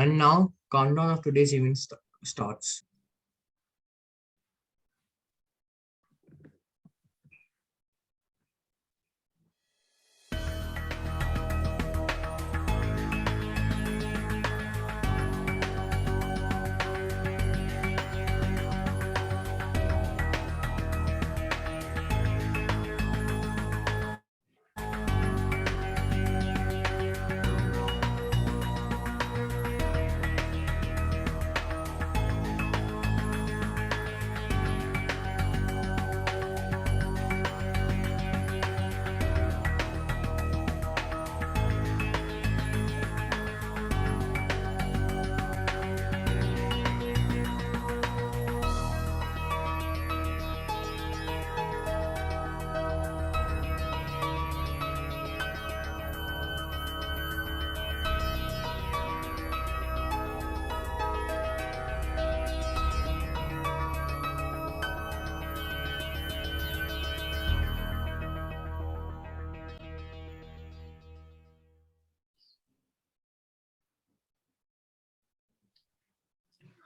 And now, countdown of today's event starts.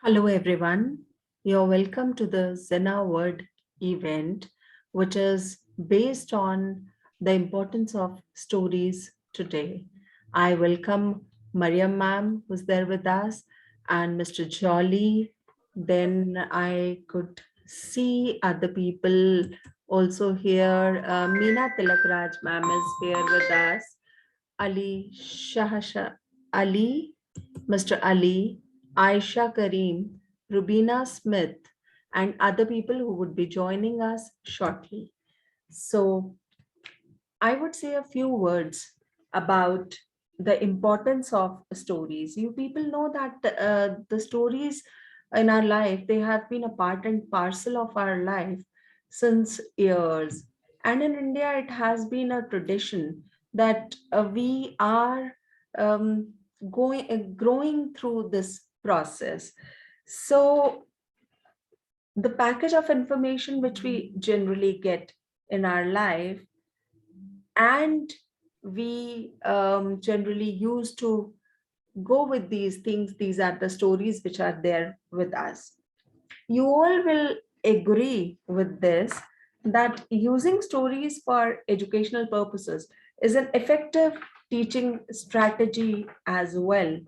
Hello, everyone. You're welcome to the Zena Word event, which is based on the importance of stories today. I welcome Maryam ma'am, who's there with us, and Mr. Jolly. Then I could see other people also here. Meena Tilakraj ma'am is here with us. Ali Shahasha Ali, Mr. Ali, Aisha Kareem, Rubina Smith, and other people who would be joining us shortly. So, I would say a few words about the importance of stories. You people know that the stories in our life, they have been a part and parcel of our life since years. And in India, it has been a tradition that we are um, growing through this process. So the package of information which we generally get in our life, and we generally used to go with these things. These are the stories which are there with us. You all will agree with this, that using stories for educational purposes is an effective teaching strategy as well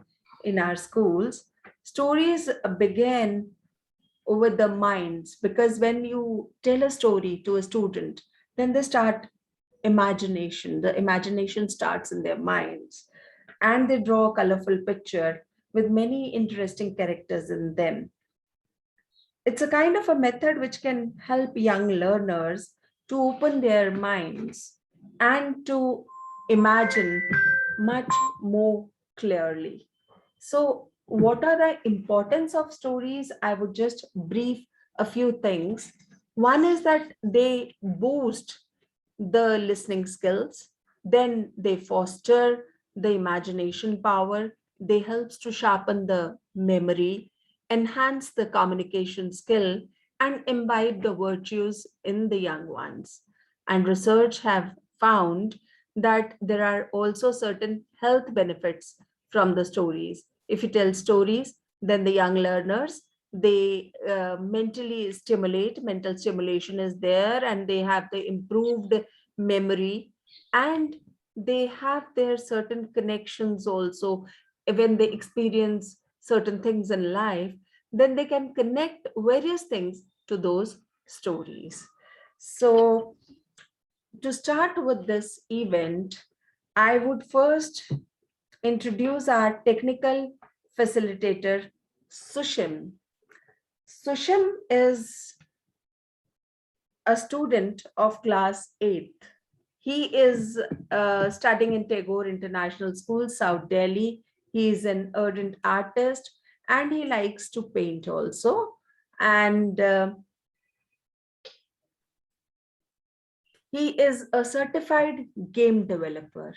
in our schools. Stories begin with the minds, because when you tell a story to a student, then they start imagination. The imagination starts in their minds, and they draw a colorful picture with many interesting characters in them. It's a kind of a method which can help young learners to open their minds and to imagine much more clearly. So, what are the importance of stories? I would just brief a few things. One is that they boost the listening skills, then they foster the imagination power, they helps to sharpen the memory, enhance the communication skill, and imbibe the virtues in the young ones. And research have found that there are also certain health benefits from the stories. If you tell stories, then the young learners, they mentally stimulate, mental stimulation is there, and they have the improved memory, and they have their certain connections also. When they experience certain things in life, then they can connect various things to those stories. So, to start with this event, I would first introduce our technical facilitator, Sushim. Sushim is a student of class 8th. He is studying in Tagore International School, South Delhi. He is an ardent artist, and he likes to paint also. And he is a certified game developer.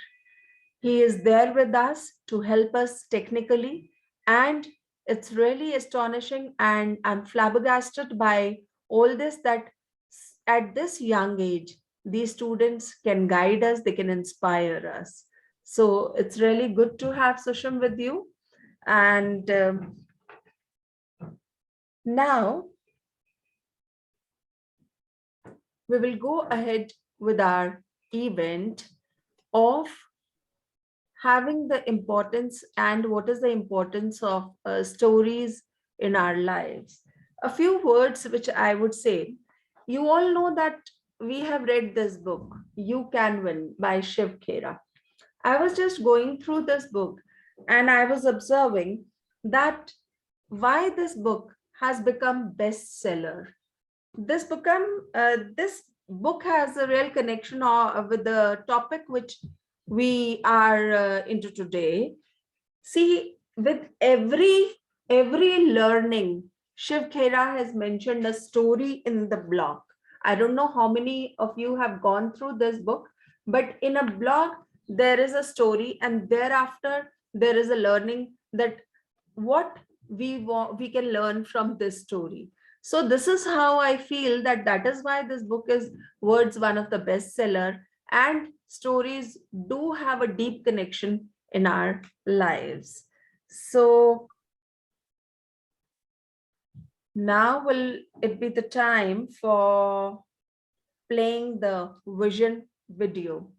He is there with us to help us technically, and it's really astonishing. And I'm flabbergasted by all this, that at this young age, these students can guide us, they can inspire us. So it's really good to have Susham with you. And now we will go ahead with our event of having the importance and what is the importance of stories in our lives. A few words which I would say. You all know that we have read this book, You Can Win by Shiv Khera. I was just going through this book and I was observing that why this book has become bestseller. This book has a real connection with the topic which we are into today. See, with every learning, Shiv Khera has mentioned a story in the blog. I don't know how many of you have gone through this book, but in a blog there is a story, and thereafter there is a learning that what we can learn from this story. So this is how I feel that is why this book is words one of the bestseller, and stories do have a deep connection in our lives. So now will it be the time for playing the vision video.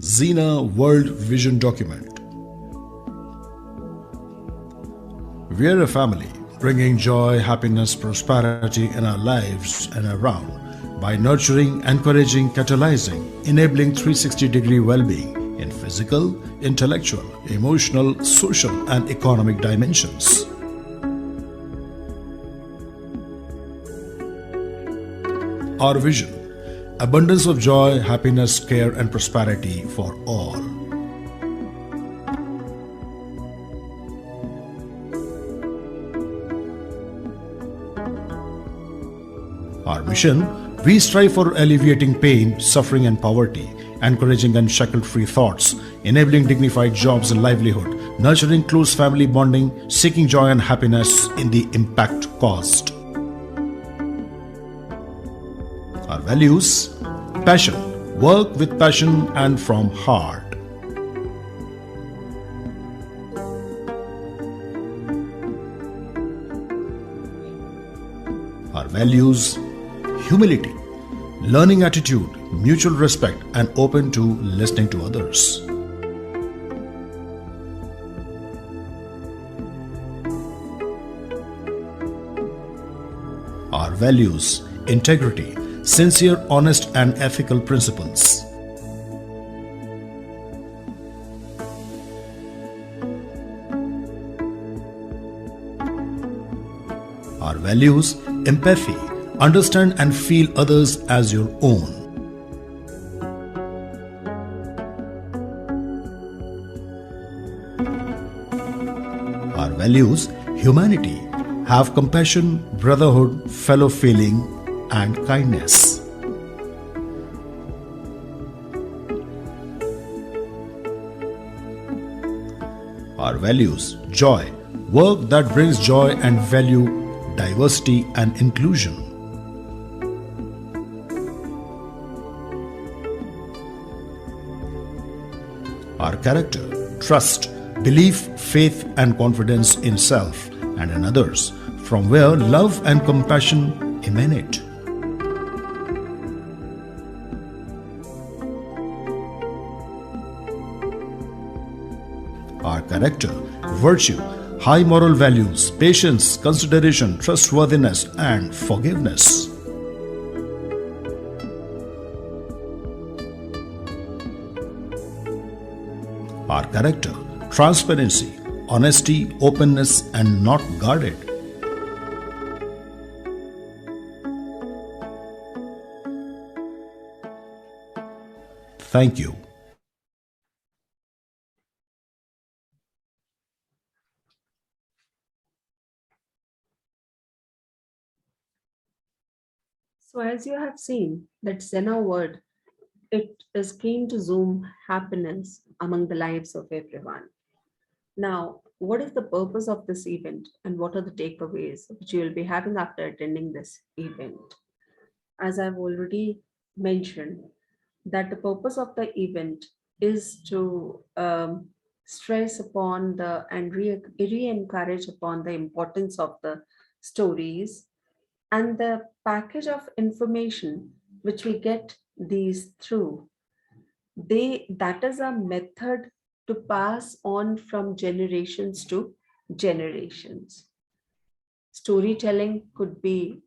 Xena World Vision Document. We are a family bringing joy, happiness, prosperity in our lives and around by nurturing, encouraging, catalyzing, enabling 360-degree well-being in physical, intellectual, emotional, social, and economic dimensions. Our vision: abundance of joy, happiness, care, and prosperity for all. Our mission: we strive for alleviating pain, suffering, and poverty, encouraging unshackled-free thoughts, enabling dignified jobs and livelihood, nurturing close family bonding, seeking joy and happiness in the impact caused. Our values: passion, work with passion and from heart. Our values: humility, learning attitude, mutual respect, and open to listening to others. Our values: integrity, sincere, honest, and ethical principles. Our values: empathy, understand and feel others as your own. Our values: humanity, have compassion, brotherhood, fellow feeling, and kindness. Our values: joy, work that brings joy and value, diversity and inclusion. Our character: trust, belief, faith, and confidence in self and in others, from where love and compassion emanate. Our character: virtue, high moral values, patience, consideration, trustworthiness, and forgiveness. Our character: transparency, honesty, openness, and not guarded. Thank you. So as you have seen, that Zena word, it is keen to zoom happiness among the lives of everyone. Now, what is the purpose of this event and what are the takeaways which you will be having after attending this event? As I've already mentioned, that the purpose of the event is to stress upon the and re-encourage upon the importance of the stories and the package of information which we get these through. That is a method to pass on from generations to generations. Storytelling could be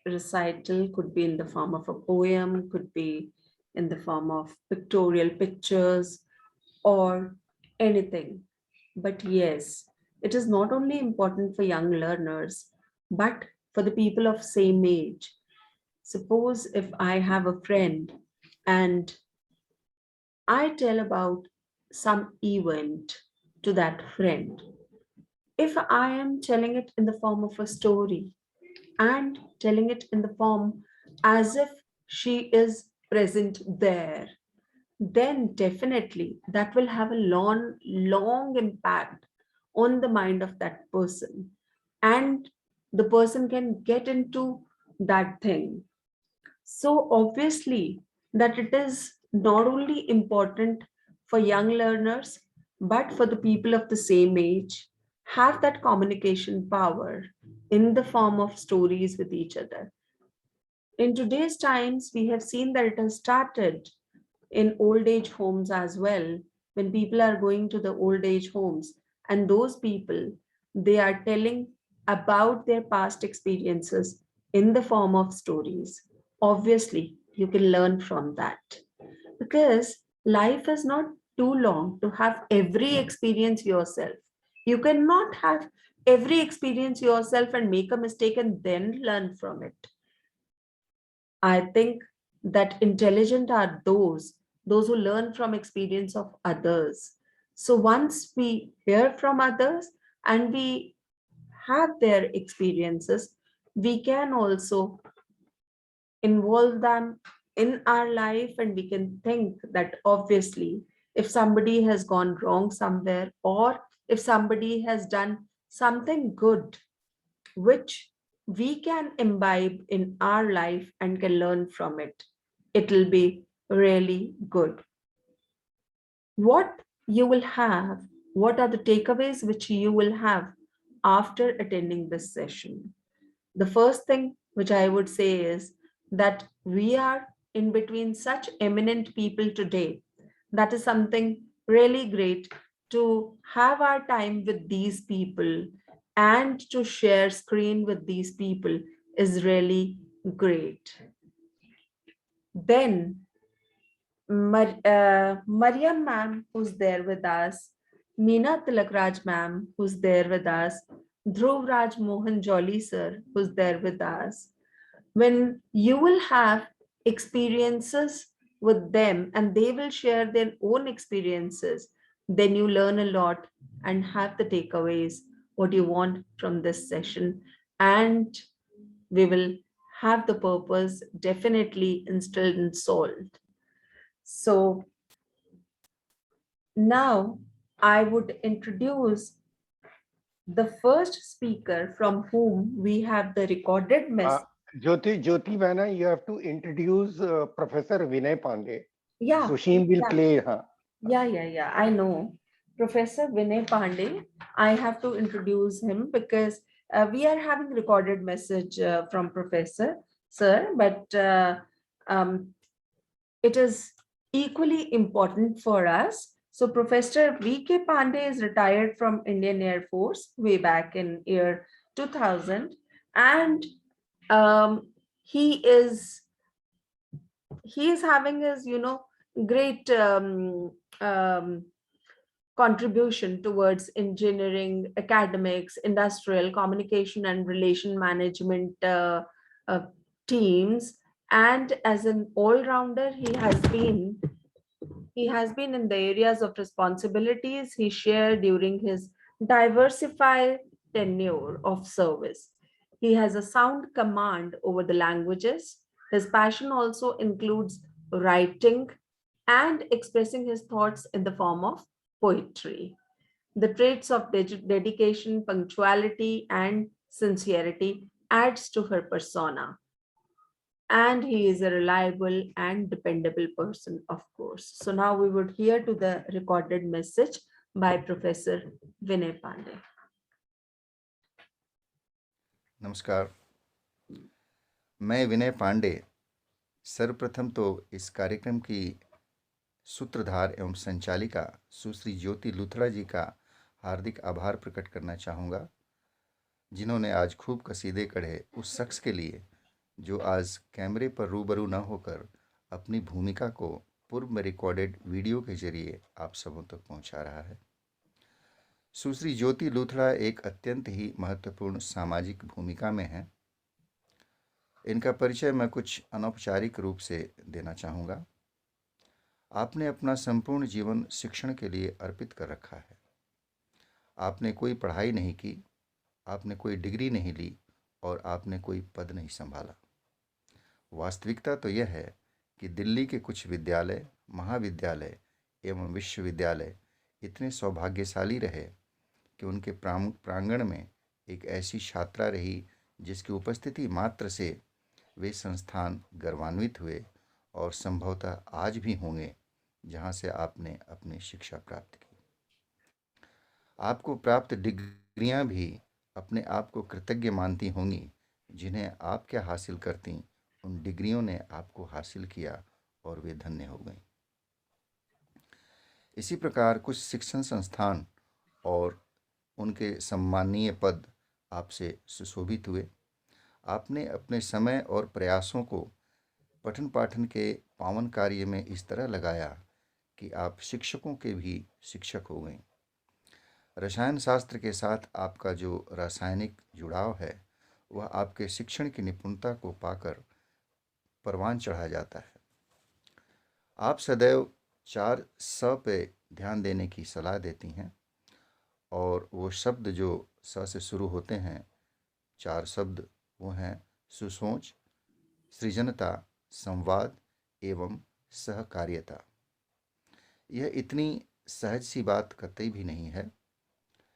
recital, could be in the form of a poem, could be in the form of pictorial pictures or anything. But yes, it is not only important for young learners, but for the people of same age. Suppose if I have a friend and I tell about some event to that friend. If I am telling it in the form of a story and telling it in the form as if she is present there, then definitely that will have a long impact on the mind of that person. And the person can get into that thing. So obviously that it is not only important for young learners, but for the people of the same age, have that communication power in the form of stories with each other. In today's times, we have seen that it has started in old age homes as well. When people are going to the old age homes, and those people, they are telling about their past experiences in the form of stories. Obviously you can learn from that, because life is not too long to have every experience yourself. You cannot have every experience yourself and make a mistake and then learn from it. I think that intelligent are those who learn from experience of others. So once we hear from others and we have their experiences, we can also involve them in our life, and we can think that obviously if somebody has gone wrong somewhere, or if somebody has done something good which we can imbibe in our life and can learn from it, it will be really good. What you will have, what are the takeaways which you will have after attending this session? The first thing which I would say is that we are in between such eminent people today. That is something really great, to have our time with these people and to share screen with these people is really great. Then Maryam ma'am, who's there with us, Meena Tilakraj ma'am, who's there with us, Dhruv Raj Mohan Jolly sir, who's there with us. When you will have experiences with them and they will share their own experiences, then you learn a lot and have the takeaways, what you want from this session. And we will have the purpose definitely instilled and solved. So now I would introduce the first speaker from whom we have the recorded message. Jyoti Vana, you have to introduce Professor Vinay Pandey. Yeah. Susheen will play. Yeah. I know. Professor Vinay Pandey, I have to introduce him because we are having recorded message from Professor Sir, but it is equally important for us. So Professor V.K. Pandey is retired from Indian Air Force way back in year 2000, and um, he is having his great contribution towards engineering, academics, industrial, communication and relation management uh, teams. And as an all-rounder, he has been in the areas of responsibilities he shared during his diversified tenure of service. He has a sound command over the languages. His passion also includes writing and expressing his thoughts in the form of poetry. The traits of dedication, punctuality, and sincerity adds to her persona. and he is a reliable and dependable person, of course. So now we would hear to the recorded message by Professor Vinay Pandey. नमस्कार, मैं विनय पांडे सर्वप्रथम तो इस कार्यक्रम की सूत्रधार एवं संचालिका सुश्री ज्योति लुथरा जी का हार्दिक आभार प्रकट करना चाहूँगा, जिन्होंने आज खूब कसीदे कढ़े उस शख्स के लिए जो आज कैमरे पर रूबरू न होकर अपनी भूमिका को पूर्व में रिकॉर्डेड वीडियो के जरिए आप सबों तक पहुंचा रहा है। सुश्री ज्योति लुथरा एक अत्यंत ही महत्वपूर्ण सामाजिक भूमिका में है। इनका परिचय मैं कुछ अनौपचारिक रूप से देना चाहूँगा। आपने अपना संपूर्ण जीवन शिक्षण के लिए अर्पित कर रखा है। आपने कोई पढ़ाई नहीं की, आपने कोई डिग्री नहीं ली और आपने कोई पद नहीं संभाला। वास्तविकता तो यह है कि दिल्ली के कुछ विद्यालय, महाविद्यालय एवं विश्वविद्यालय इतने सौभाग्यशाली रहे कि उनके प्रांगण में एक ऐसी छात्रा रही जिसकी उपस्थिति मात्र से वे संस्थान गर्वान्वित हुए और संभवतः आज भी होंगे जहां से आपने अपनी शिक्षा प्राप्त की। आपको प्राप्त डिग्रियां भी अपने आप को कृतज्ञ मानती होंगी, जिन्हें आप क्या हासिल करती, उन डिग्रियों ने आपको हासिल किया और वे धन्य हो गई। इसी प्रकार कुछ शिक्षण संस्थान और उनके सम्माननीय पद आपसे सुशोभित हुए। आपने अपने समय और प्रयासों को पठन पाठन के पावन कार्य में इस तरह लगाया कि आप शिक्षकों के भी शिक्षक हो गए। रसायन शास्त्र के साथ आपका जो रासायनिक जुड़ाव है वह आपके शिक्षण की निपुणता को पाकर परवान चढ़ा जाता है। आप सदैव 4 स पे ध्यान देने की सलाह देती हैं और वो शब्द जो स से शुरू होते हैं, 4 शब्द वो हैं सुसोच, सृजनता, संवाद एवं सहकार्यता। यह इतनी सहज सी बात कतई भी नहीं है।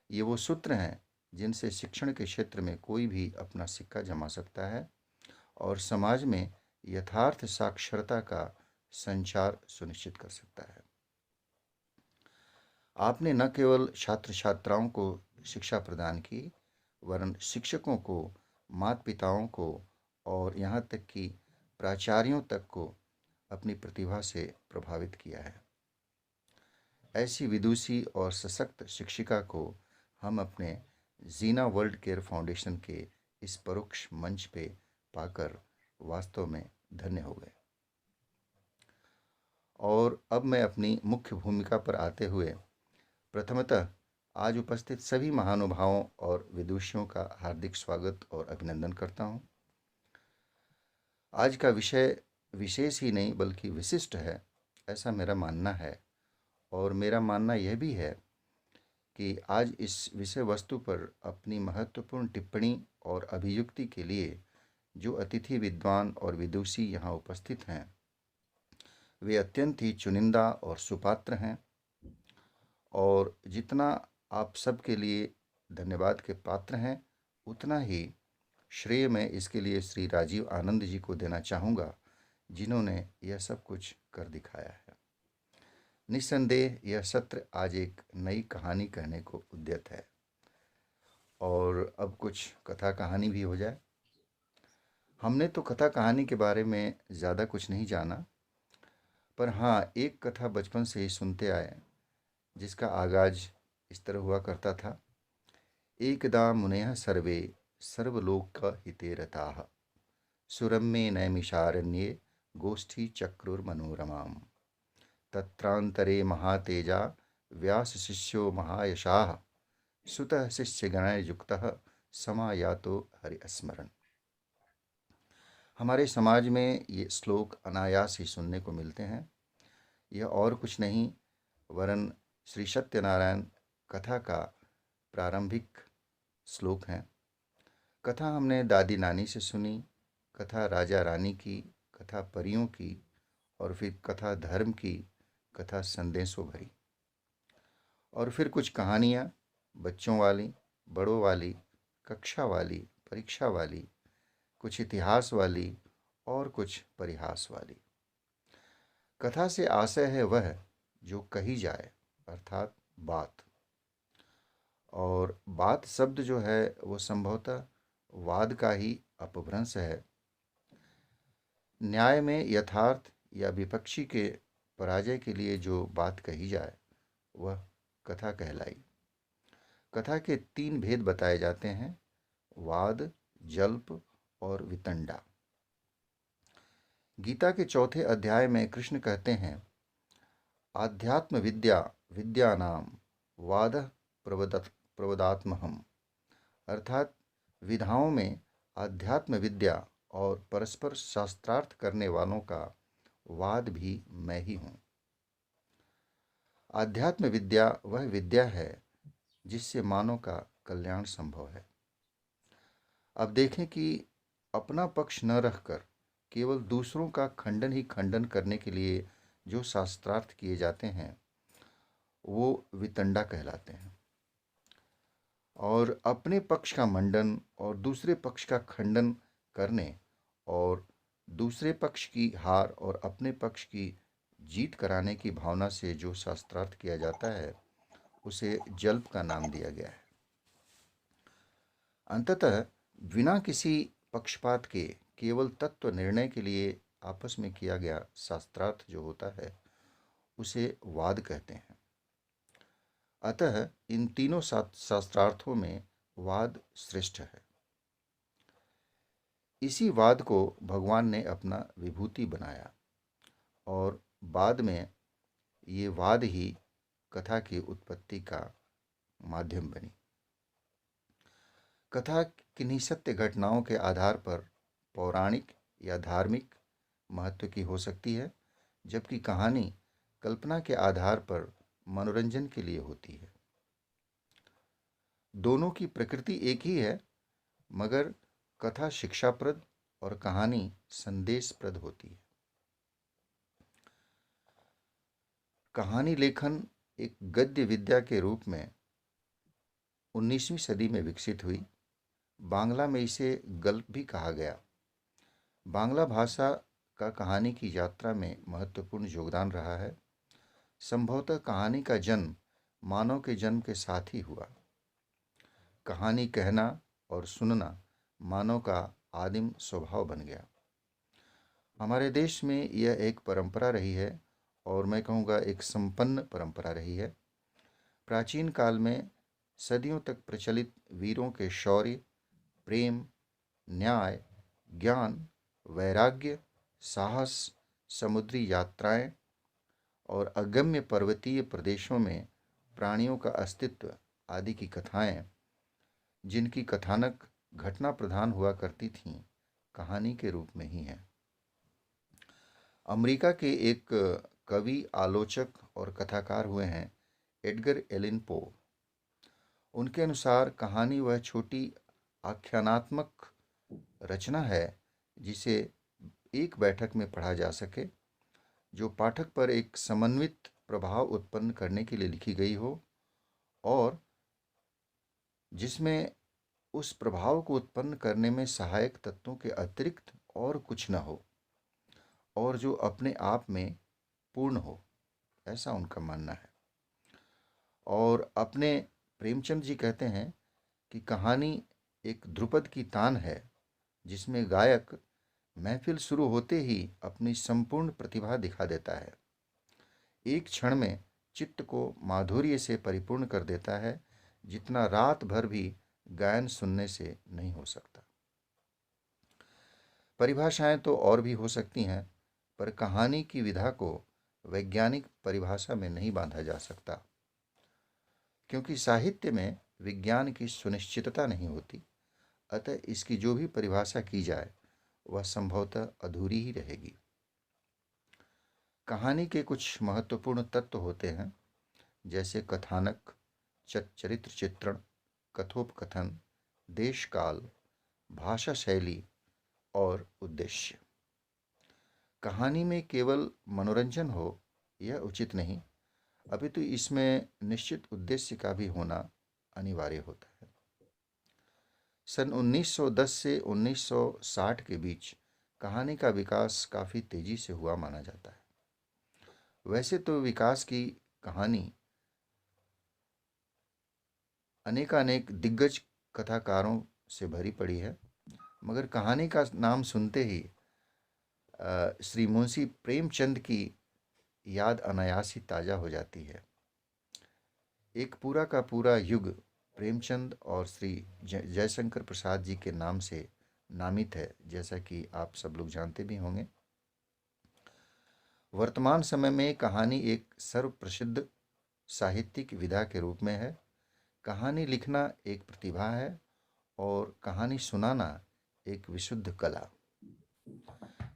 ये वो सूत्र हैं जिनसे शिक्षण के क्षेत्र में कोई भी अपना सिक्का जमा सकता है और समाज में यथार्थ साक्षरता का संचार सुनिश्चित कर सकता है। आपने न केवल छात्र छात्राओं को शिक्षा प्रदान की, वरन शिक्षकों को, माता पिताओं को और यहाँ तक कि प्राचार्यों तक को अपनी प्रतिभा से प्रभावित किया है। ऐसी विदुषी और सशक्त शिक्षिका को हम अपने जीना वर्ल्ड केयर फाउंडेशन के इस परोक्ष मंच पे पाकर वास्तव में धन्य हो गए। और अब मैं अपनी मुख्य भूमिका पर आते हुए प्रथमतः आज उपस्थित सभी महानुभावों और विदुषियों का हार्दिक स्वागत और अभिनंदन करता हूँ। आज का विषय विशेष ही नहीं बल्कि विशिष्ट है, ऐसा मेरा मानना है। और मेरा मानना यह भी है कि आज इस विषय वस्तु पर अपनी महत्वपूर्ण टिप्पणी और अभियुक्ति के लिए जो अतिथि विद्वान और विदुषी यहाँ उपस्थित हैं, वे अत्यंत ही चुनिंदा और सुपात्र हैं। और जितना आप सबके लिए धन्यवाद के पात्र हैं, उतना ही श्रेय मैं इसके लिए श्री राजीव आनंद जी को देना चाहूँगा, जिन्होंने यह सब कुछ कर दिखाया है। निस्संदेह यह सत्र आज एक नई कहानी कहने को उद्यत है और अब कुछ कथा कहानी भी हो जाए। हमने तो कथा कहानी के बारे में ज़्यादा कुछ नहीं जाना, पर हाँ, एक कथा बचपन से ही सुनते आए जिसका आगाज इस तरह हुआ करता था। एकदा मुनयः सर्वे सर्वलोक हिते रताः सुरम्ये नैमिषारण्ये गोष्ठी चक्रुर्मनोरमाम् तत्रांतरे महातेजा व्यास शिष्यो महायशाः सुतः शिष्यगणैः युक्तः समायातो हरि स्मरण। हमारे समाज में ये श्लोक अनायास ही सुनने को मिलते हैं। यह और कुछ नहीं वरन श्री सत्यनारायण कथा का प्रारंभिक श्लोक हैं। कथा हमने दादी नानी से सुनी, कथा राजा रानी की, कथा परियों की और फिर कथा धर्म की, कथा संदेशों भरी और फिर कुछ कहानियाँ बच्चों वाली, बड़ों वाली, कक्षा वाली, परीक्षा वाली, कुछ इतिहास वाली और कुछ परिहास वाली। कथा से आशय है वह जो कही जाए, अर्थात बात। और बात शब्द जो है वो संभवतः वाद का ही अपभ्रंश है। न्याय में यथार्थ या विपक्षी के पराजय के लिए जो बात कही जाए वह कथा कहलाई। कथा के 3 भेद बताए जाते हैं, वाद, जल्प और वितंडा। गीता के 4थे अध्याय में कृष्ण कहते हैं, आध्यात्म विद्या विद्यानाम वाद प्रवदात्महम, अर्थात विधाओं में आध्यात्म विद्या और परस्पर शास्त्रार्थ करने वालों का वाद भी मैं ही हूँ। आध्यात्म विद्या वह विद्या है जिससे मानव का कल्याण संभव है। अब देखें कि अपना पक्ष न रखकर केवल दूसरों का खंडन ही खंडन करने के लिए जो शास्त्रार्थ किए जाते हैं वो वितंडा कहलाते हैं। और अपने पक्ष का मंडन और दूसरे पक्ष का खंडन करने और दूसरे पक्ष की हार और अपने पक्ष की जीत कराने की भावना से जो शास्त्रार्थ किया जाता है उसे जल्प का नाम दिया गया है। अंततः बिना किसी पक्षपात के केवल तत्व निर्णय के लिए आपस में किया गया शास्त्रार्थ जो होता है उसे वाद कहते हैं। अतः इन तीनों शास्त्रार्थों में वाद श्रेष्ठ है। इसी वाद को भगवान ने अपना विभूति बनाया और बाद में ये वाद ही कथा की उत्पत्ति का माध्यम बनी। कथा किन्हीं सत्य घटनाओं के आधार पर पौराणिक या धार्मिक महत्व की हो सकती है, जबकि कहानी कल्पना के आधार पर मनोरंजन के लिए होती है। दोनों की प्रकृति एक ही है, मगर कथा शिक्षाप्रद और कहानी संदेशप्रद होती है। कहानी लेखन एक गद्य विद्या के रूप में 19वीं सदी में विकसित हुई। बांग्ला में इसे गल्प भी कहा गया। बांग्ला भाषा का कहानी की यात्रा में महत्वपूर्ण योगदान रहा है। संभवतः कहानी का जन्म मानव के जन्म के साथ ही हुआ। कहानी कहना और सुनना मानव का आदिम स्वभाव बन गया। हमारे देश में यह एक परंपरा रही है और मैं कहूँगा एक संपन्न परंपरा रही है। प्राचीन काल में सदियों तक प्रचलित वीरों के शौर्य, प्रेम, न्याय, ज्ञान, वैराग्य, साहस, समुद्री यात्राएं और अगम्य पर्वतीय प्रदेशों में प्राणियों का अस्तित्व आदि की कथाएं, जिनकी कथानक घटना प्रधान हुआ करती थीं, कहानी के रूप में ही हैं। अमेरिका के एक कवि, आलोचक और कथाकार हुए हैं एडगर एलन पो। उनके अनुसार कहानी वह छोटी आख्यानात्मक रचना है जिसे एक बैठक में पढ़ा जा सके, जो पाठक पर एक समन्वित प्रभाव उत्पन्न करने के लिए लिखी गई हो और जिसमें उस प्रभाव को उत्पन्न करने में सहायक तत्वों के अतिरिक्त और कुछ न हो और जो अपने आप में पूर्ण हो, ऐसा उनका मानना है। और अपने प्रेमचंद जी कहते हैं कि कहानी एक ध्रुपद की तान है जिसमें गायक महफिल शुरू होते ही अपनी संपूर्ण प्रतिभा दिखा देता है, एक क्षण में चित्त को माधुर्य से परिपूर्ण कर देता है, जितना रात भर भी गायन सुनने से नहीं हो सकता। परिभाषाएं तो और भी हो सकती हैं, पर कहानी की विधा को वैज्ञानिक परिभाषा में नहीं बांधा जा सकता, क्योंकि साहित्य में विज्ञान की सुनिश्चितता नहीं होती। अतः इसकी जो भी परिभाषा की जाए वह संभवतः अधूरी ही रहेगी। कहानी के कुछ महत्वपूर्ण तत्व होते हैं, जैसे कथानक, चरित्र चित्रण, कथोपकथन, देश काल, भाषा शैली और उद्देश्य। कहानी में केवल मनोरंजन हो यह उचित नहीं, अपितु इसमें निश्चित उद्देश्य का भी होना अनिवार्य होता है। सन 1910 से 1960 के बीच कहानी का विकास काफ़ी तेजी से हुआ माना जाता है। वैसे तो विकास की कहानी अनेकानेक दिग्गज कथाकारों से भरी पड़ी है, मगर कहानी का नाम सुनते ही श्री मुंशी प्रेमचंद की याद अनायास ही ताज़ा हो जाती है। एक पूरा का पूरा युग प्रेमचंद और श्री जयशंकर प्रसाद जी के नाम से नामित है, जैसा कि आप सब लोग जानते भी होंगे। वर्तमान समय में कहानी एक सर्वप्रसिद्ध साहित्यिक विधा के रूप में है। कहानी लिखना एक प्रतिभा है और कहानी सुनाना एक विशुद्ध कला।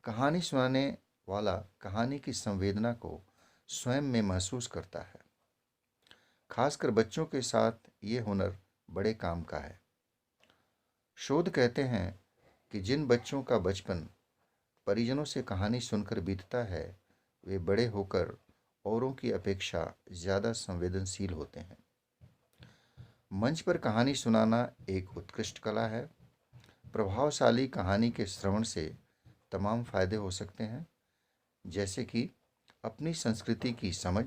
कहानी सुनाने वाला कहानी की संवेदना को स्वयं में महसूस करता है। खासकर बच्चों के साथ ये हुनर बड़े काम का है। शोध कहते हैं कि जिन बच्चों का बचपन परिजनों से कहानी सुनकर बीतता है, वे बड़े होकर औरों की अपेक्षा ज़्यादा संवेदनशील होते हैं। मंच पर कहानी सुनाना एक उत्कृष्ट कला है। प्रभावशाली कहानी के श्रवण से तमाम फायदे हो सकते हैं, जैसे कि अपनी संस्कृति की समझ,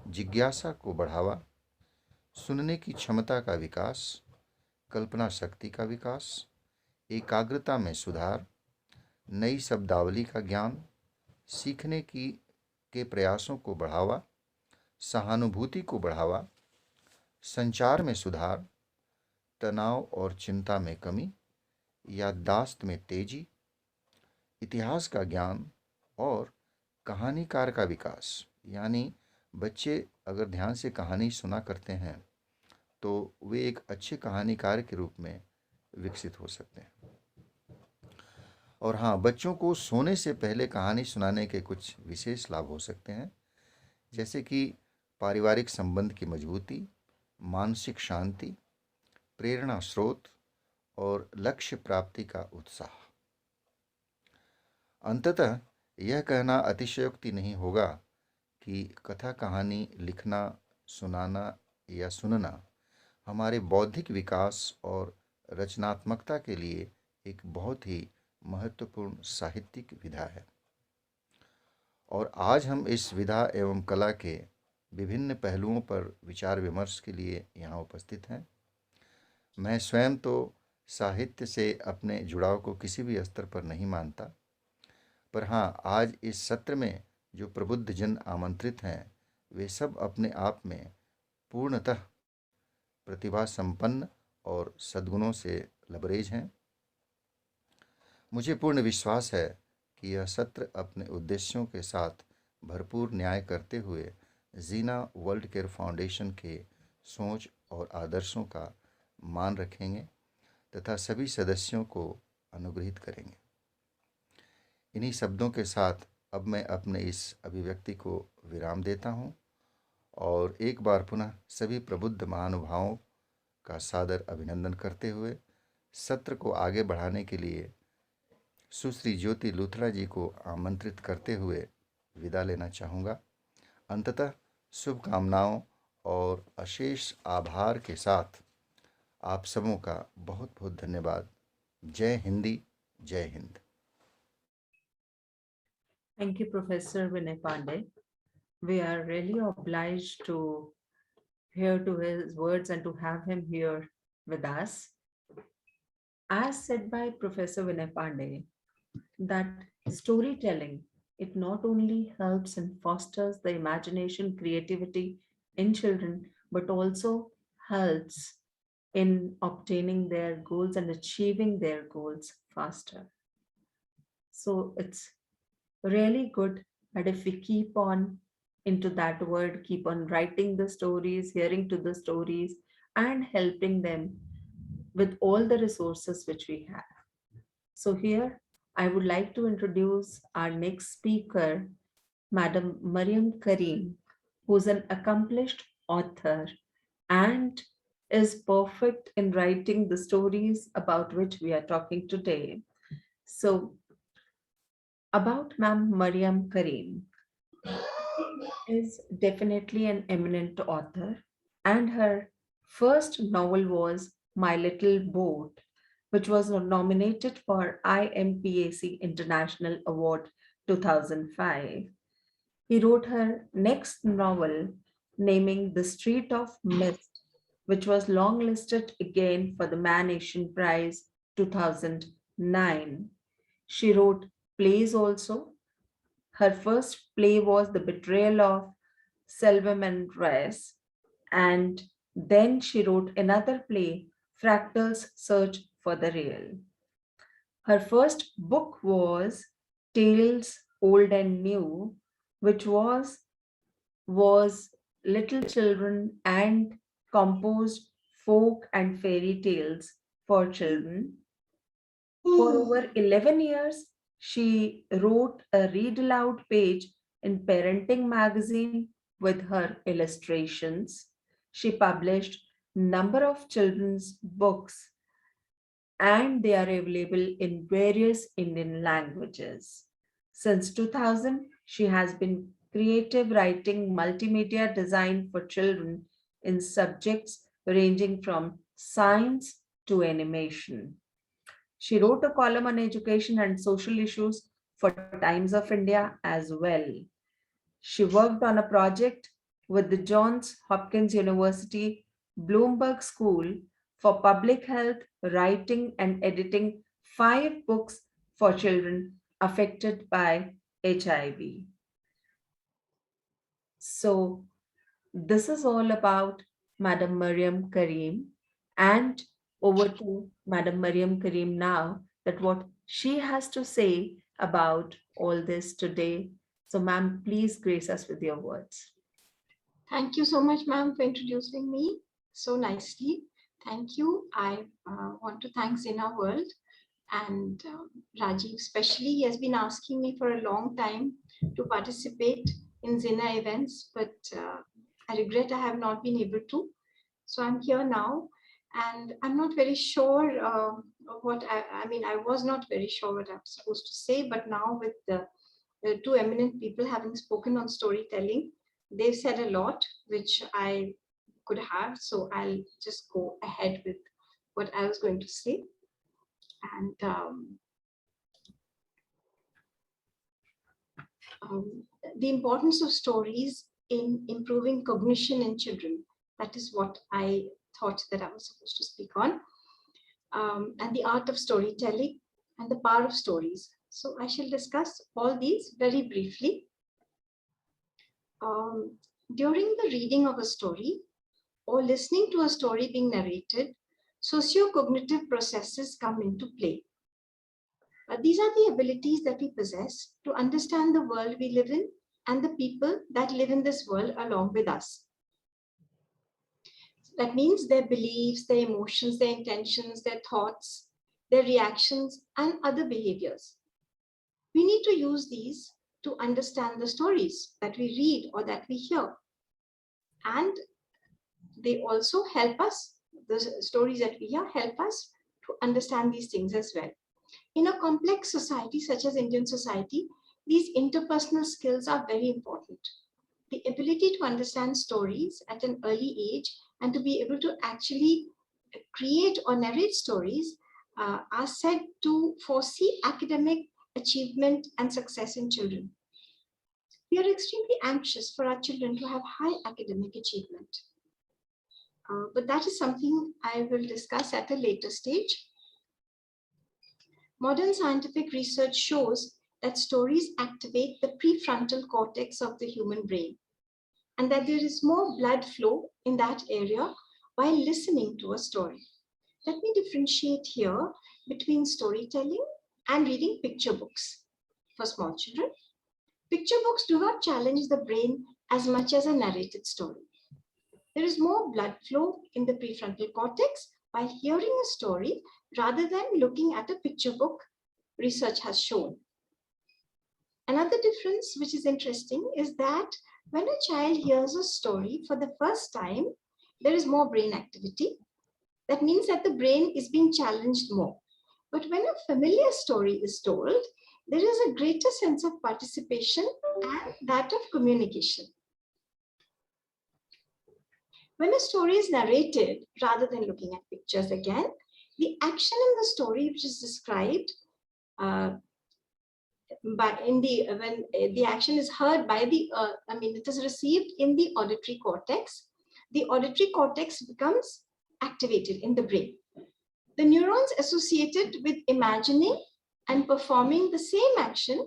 जिज्ञासा को बढ़ावा, सुनने की क्षमता का विकास, कल्पना शक्ति का विकास, एकाग्रता में सुधार, नई शब्दावली का ज्ञान, सीखने के प्रयासों को बढ़ावा, सहानुभूति को बढ़ावा, संचार में सुधार, तनाव और चिंता में कमी, याददाश्त में तेजी, इतिहास का ज्ञान और कहानीकार का विकास। यानी बच्चे अगर ध्यान से कहानी सुना करते हैं तो वे एक अच्छे कहानीकार के रूप में विकसित हो सकते हैं। और हाँ, बच्चों को सोने से पहले कहानी सुनाने के कुछ विशेष लाभ हो सकते हैं, जैसे कि पारिवारिक संबंध की मजबूती, मानसिक शांति, प्रेरणा स्रोत और लक्ष्य प्राप्ति का उत्साह। अंततः यह कहना अतिशयोक्ति नहीं होगा कि कथा कहानी लिखना, सुनाना या सुनना हमारे बौद्धिक विकास और रचनात्मकता के लिए एक बहुत ही महत्वपूर्ण साहित्यिक विधा है। और आज हम इस विधा एवं कला के विभिन्न पहलुओं पर विचार विमर्श के लिए यहाँ उपस्थित हैं। मैं स्वयं तो साहित्य से अपने जुड़ाव को किसी भी स्तर पर नहीं मानता, पर हाँ, आज इस सत्र में जो प्रबुद्ध जन आमंत्रित हैं, वे सब अपने आप में पूर्णतः प्रतिभा संपन्न और सद्गुणों से लबरेज हैं। मुझे पूर्ण विश्वास है कि यह सत्र अपने उद्देश्यों के साथ भरपूर न्याय करते हुए जीना वर्ल्ड केयर फाउंडेशन के सोच और आदर्शों का मान रखेंगे तथा सभी सदस्यों को अनुग्रहित करेंगे। इन्हीं शब्दों के साथ अब मैं अपने इस अभिव्यक्ति को विराम देता हूँ और एक बार पुनः सभी प्रबुद्ध महानुभावों का सादर अभिनंदन करते हुए सत्र को आगे बढ़ाने के लिए सुश्री ज्योति लूथरा जी को आमंत्रित करते हुए विदा लेना चाहूँगा। अंततः शुभकामनाओं और अशेष आभार के साथ आप सबों का बहुत बहुत धन्यवाद। जय हिंदी, जय Hind. Thank you, Professor Vinay Pandey. We are really obliged to hear to his words and to have him here with us. As said by Professor Vinay Pandey, that storytelling, it not only helps and fosters the imagination, creativity in children, but also helps in obtaining their goals and achieving their goals faster. So it's really good that if we keep on into that word, keep on writing the stories, hearing to the stories, and helping them with all the resources which we have. So here I would like to introduce our next speaker, Madam Maryam Kareem, who's an accomplished author and is perfect in writing the stories about which we are talking today. So about Ma'am Maryam Kareem, is definitely an eminent author, and her first novel was My Little Boat, which was nominated for IMPAC International Award 2005. He wrote her next novel, naming The Street of Mist, which was longlisted again for the Man Asian Prize 2009. She wrote plays also. Her first play was The Betrayal of Selvum and Reyes, and then she wrote another play, Fractal's Search for the Real. Her first book was Tales Old and New, which was little children and composed folk and fairy tales for children. For over 11 years, she wrote a read aloud page in Parenting magazine with her illustrations. She published number of children's books and they are available in various Indian languages. Since 2000, she has been creative writing multimedia design for children in subjects ranging from science to animation. She wrote a column on education and social issues for Times of India as well. She worked on a project with the Johns Hopkins University Bloomberg School for Public Health, writing and editing 5 books for children affected by HIV. So, this is all about Madam Maryam Kareem. And over to Madam Maryam Kareem now, that what she has to say about all this today. So, ma'am, please grace us with your words. Thank you so much, ma'am, for introducing me so nicely. Thank you. I want to thank Zina World and Rajiv especially. He has been asking me for a long time to participate in Zina events, but I regret I have not been able to. So I'm here now, and I'm not very sure what I was not very sure what I was supposed to say, but now with the two eminent people having spoken on storytelling, they've said a lot, which I could have. So I'll just go ahead with what I was going to say. And the importance of stories in improving cognition in children. That is what I thought that I was supposed to speak on. And the art of storytelling and the power of stories. So I shall discuss all these very briefly. During the reading of a story or listening to a story being narrated, socio-cognitive processes come into play. These are the abilities that we possess to understand the world we live in and the people that live in this world along with us. That means their beliefs, their emotions, their intentions, their thoughts, their reactions, and other behaviors. We need to use these to understand the stories that we read or that we hear. And they also help us, the stories that we hear help us to understand these things as well. In a complex society such as Indian society, these interpersonal skills are very important. The ability to understand stories at an early age and to be able to actually create or narrate stories are said to foresee academic achievement and success in children. We are extremely anxious for our children to have high academic achievement. But that is something I will discuss at a later stage. Modern scientific research shows that stories activate the prefrontal cortex of the human brain, and that there is more blood flow in that area while listening to a story. Let me differentiate here between storytelling and reading picture books. For small children, picture books do not challenge the brain as much as a narrated story. There is more blood flow in the prefrontal cortex while hearing a story rather than looking at a picture book, research has shown. Another difference which is interesting is that when a child hears a story for the first time, there is more brain activity. That means that the brain is being challenged more. But when a familiar story is told, there is a greater sense of participation and that of communication. When a story is narrated rather than looking at pictures again, the action in the story, which is described when the action is heard by it is received in the auditory cortex. The auditory cortex becomes activated in the brain. The neurons associated with imagining and performing the same action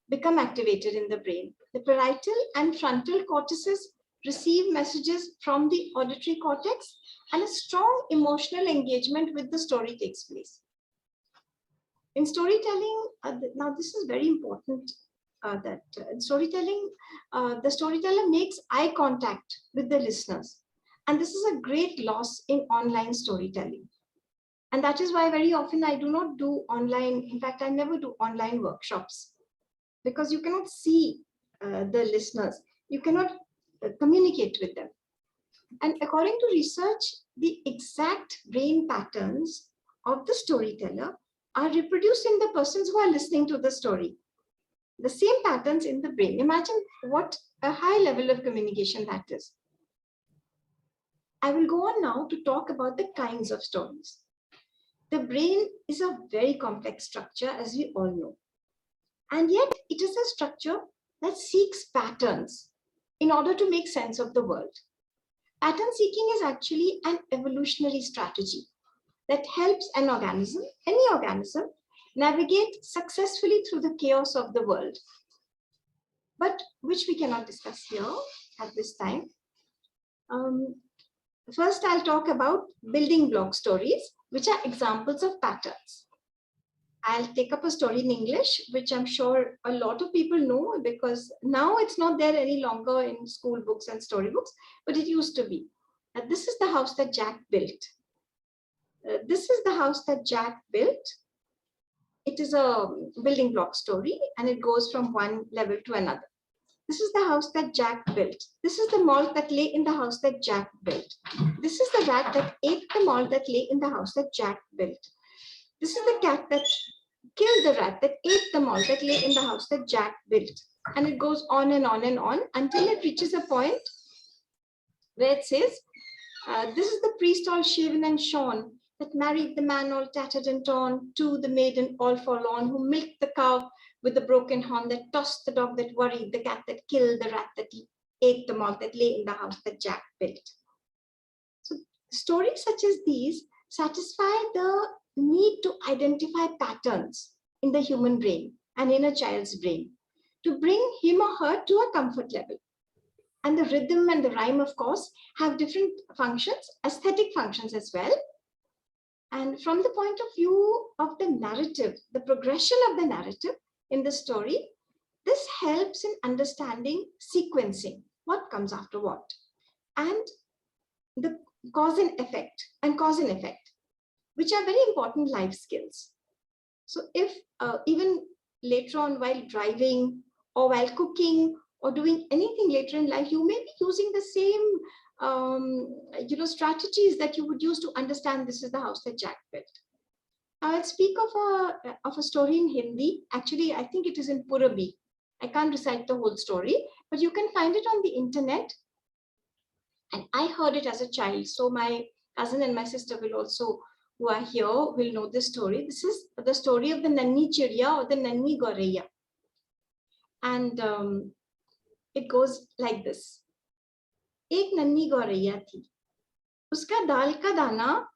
become activated in the brain. The parietal and frontal cortices receive messages from the auditory cortex, and a strong emotional engagement with the story takes place. In storytelling, now this is very important, in storytelling, the storyteller makes eye contact with the listeners. And this is a great loss in online storytelling. And that is why very often I do not do online, in fact, I never do online workshops, because you cannot see the listeners, you cannot communicate with them. And according to research, the exact brain patterns of the storyteller are reproduced in the persons who are listening to the story. The same patterns in the brain. Imagine what a high level of communication that is. I will go on now to talk about the kinds of stories. The brain is a very complex structure, as we all know. And yet it is a structure that seeks patterns in order to make sense of the world. Pattern seeking is actually an evolutionary strategy that helps an organism, any organism, navigate successfully through the chaos of the world, but which we cannot discuss here at this time. First, I'll talk about building block stories, which are examples of patterns. I'll take up a story in English, which I'm sure a lot of people know, because now it's not there any longer in school books and storybooks, but it used to be. This is the house that Jack built. This is the house that Jack built. It is a building block story, and it goes from one level to another. This is the house that Jack built. This is the malt that lay in the house that Jack built. This is the rat that ate the malt that lay in the house that Jack built. This is the cat that killed the rat that ate the malt that lay in the house that Jack built. And it goes on and on and on until it reaches a point where it says, this is the priest all shaven and shorn, that married the man all tattered and torn, to the maiden all forlorn, who milked the cow with the broken horn, that tossed the dog that worried, the cat that killed, the rat that ate the malt that lay in the house that Jack built. So stories such as these satisfy the need to identify patterns in the human brain and in a child's brain to bring him or her to a comfort level. And the rhythm and the rhyme, of course, have different functions, aesthetic functions as well. And from the point of view of the narrative, the progression of the narrative in the story, this helps in understanding sequencing, what comes after what, and the cause and effect, which are very important life skills. So if even later on while driving or while cooking or doing anything later in life, you may be using the same strategies that you would use to understand this is the house that Jack built. I'll speak of a story in Hindi. Actually, I think it is in Purabi. I can't recite the whole story, but you can find it on the internet. And I heard it as a child. So my cousin and my sister will also, who are here, will know this story. This is the story of the Nani Chiriya or the Nani Goraiya. And it goes like this. एक नन्ही गौरैया थी, उसका दाल का दाना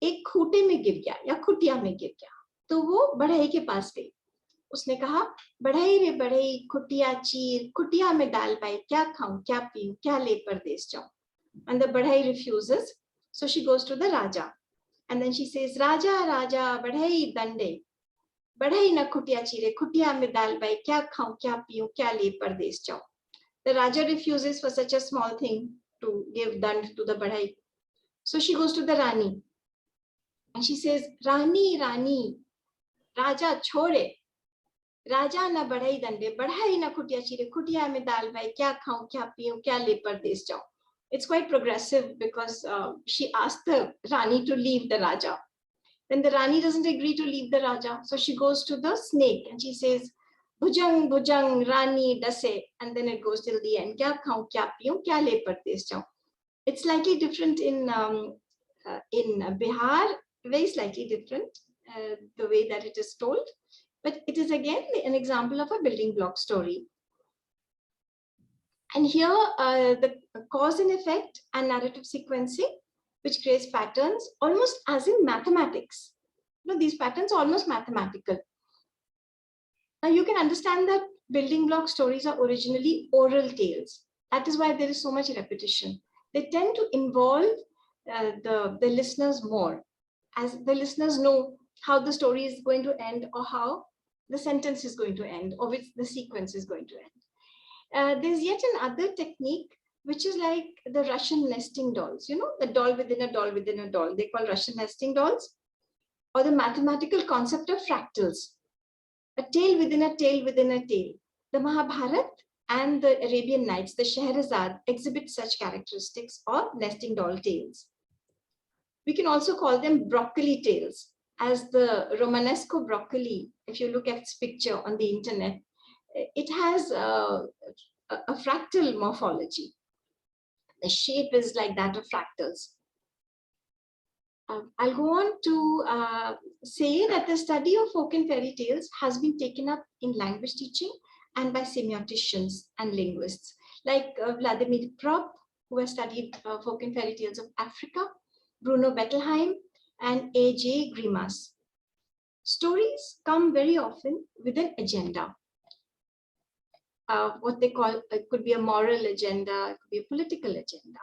एक खूटे में गिर गया या खुटिया में गिर गया, तो वो बढ़ई के पास गई. उसने कहा, बढ़ई रे बढ़ई, खुटिया चीर, खुटिया में दाल पाई, क्या खाऊं, क्या पीऊं, क्या ले परदेस जाऊं. And the बढ़ई refuses, so she goes to the Raja, and then she says, Raja, Raja, बढ़ई दंडे, बढ़ई न खुटिया चीरे, खुटिया में दाल पाई, क्या खाऊं, क्या पीऊं, क्या ले परदेस जाऊं. The Raja refuses for such a small thing to give dand to the badhai. So she goes to the Rani and she says, Rani, Rani, Raja chhore, Raja na badhai dande, badhai na khutiya chire, khutiya mein dal bhai, kya khaun, kya piyun, kya le pardes jaun. It's quite progressive because she asked the Rani to leave the Raja. Then the Rani doesn't agree to leave the Raja. So she goes to the snake and she says, Bhujang, Bhujang, Rani, Dase, and then it goes till the end. Kya khaun, kya piyun, kya le pardes jaun. It's slightly different in Bihar very slightly different, the way that it is told, but it is again an example of a building block story. And here, the cause and effect and narrative sequencing, which creates patterns almost as in mathematics. You know, these patterns are almost mathematical. Now you can understand that building block stories are originally oral tales. That is why there is so much repetition. They tend to involve the listeners more, as the listeners know how the story is going to end, or how the sentence is going to end, or which the sequence is going to end. There's yet another technique, which is like the Russian nesting dolls, you know, the doll within a doll within a doll. They call Russian nesting dolls, or the mathematical concept of fractals, a tale within a tale within a tale. The Mahabharat and the Arabian Nights, the Scheherazade, exhibit such characteristics of nesting doll tales. We can also call them broccoli tales, as the Romanesco broccoli, if you look at its picture on the internet, it has a fractal morphology. The shape is like that of fractals. I'll go on to say that the study of folk and fairy tales has been taken up in language teaching and by semioticians and linguists, like Vladimir Propp, who has studied folk and fairy tales of Africa, Bruno Bettelheim, and A.J. Grimas. Stories come very often with an agenda. What they call, it could be a moral agenda, it could be a political agenda,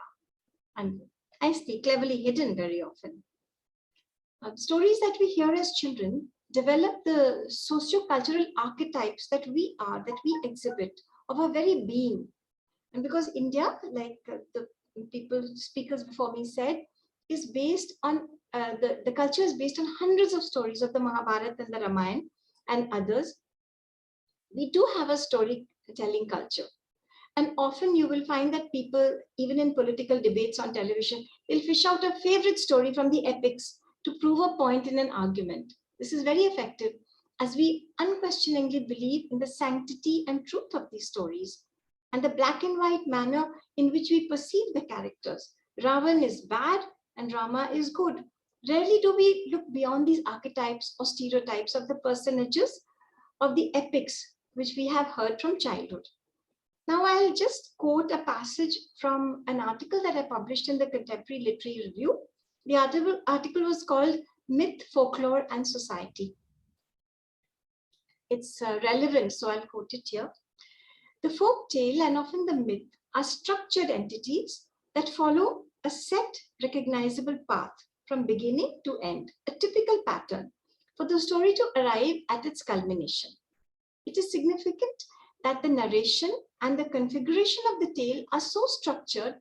and nicely, cleverly hidden very often. Stories that we hear as children develop the socio-cultural archetypes that we are, that we exhibit, of our very being. And because India, like the speakers before me said, is based on, the culture is based on hundreds of stories of the Mahabharata and the Ramayana and others, we do have a storytelling culture. And often you will find that people, even in political debates on television, they'll fish out a favorite story from the epics to prove a point in an argument. This is very effective, as we unquestioningly believe in the sanctity and truth of these stories and the black and white manner in which we perceive the characters. Ravan is bad and Rama is good. Rarely do we look beyond these archetypes or stereotypes of the personages of the epics which we have heard from childhood. Now I'll just quote a passage from an article that I published in the Contemporary Literary Review. The article was called Myth, Folklore and Society. It's relevant, so I'll quote it here. The folk tale and often the myth are structured entities that follow a set recognizable path from beginning to end, a typical pattern for the story to arrive at its culmination. It is significant that the narration and the configuration of the tale are so structured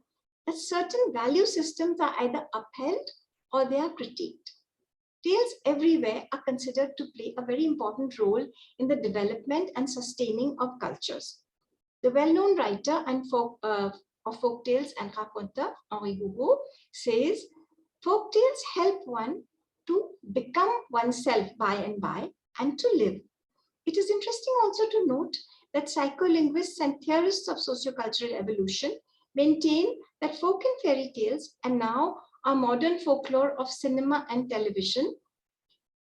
that certain value systems are either upheld or they are critiqued. Tales everywhere are considered to play a very important role in the development and sustaining of cultures. The well-known writer and of folk tales and raconteur, Henri Hugo, says, folk tales help one to become oneself by and by and to live. It is interesting also to note that psycholinguists and theorists of sociocultural evolution maintain that folk and fairy tales, and now our modern folklore of cinema and television,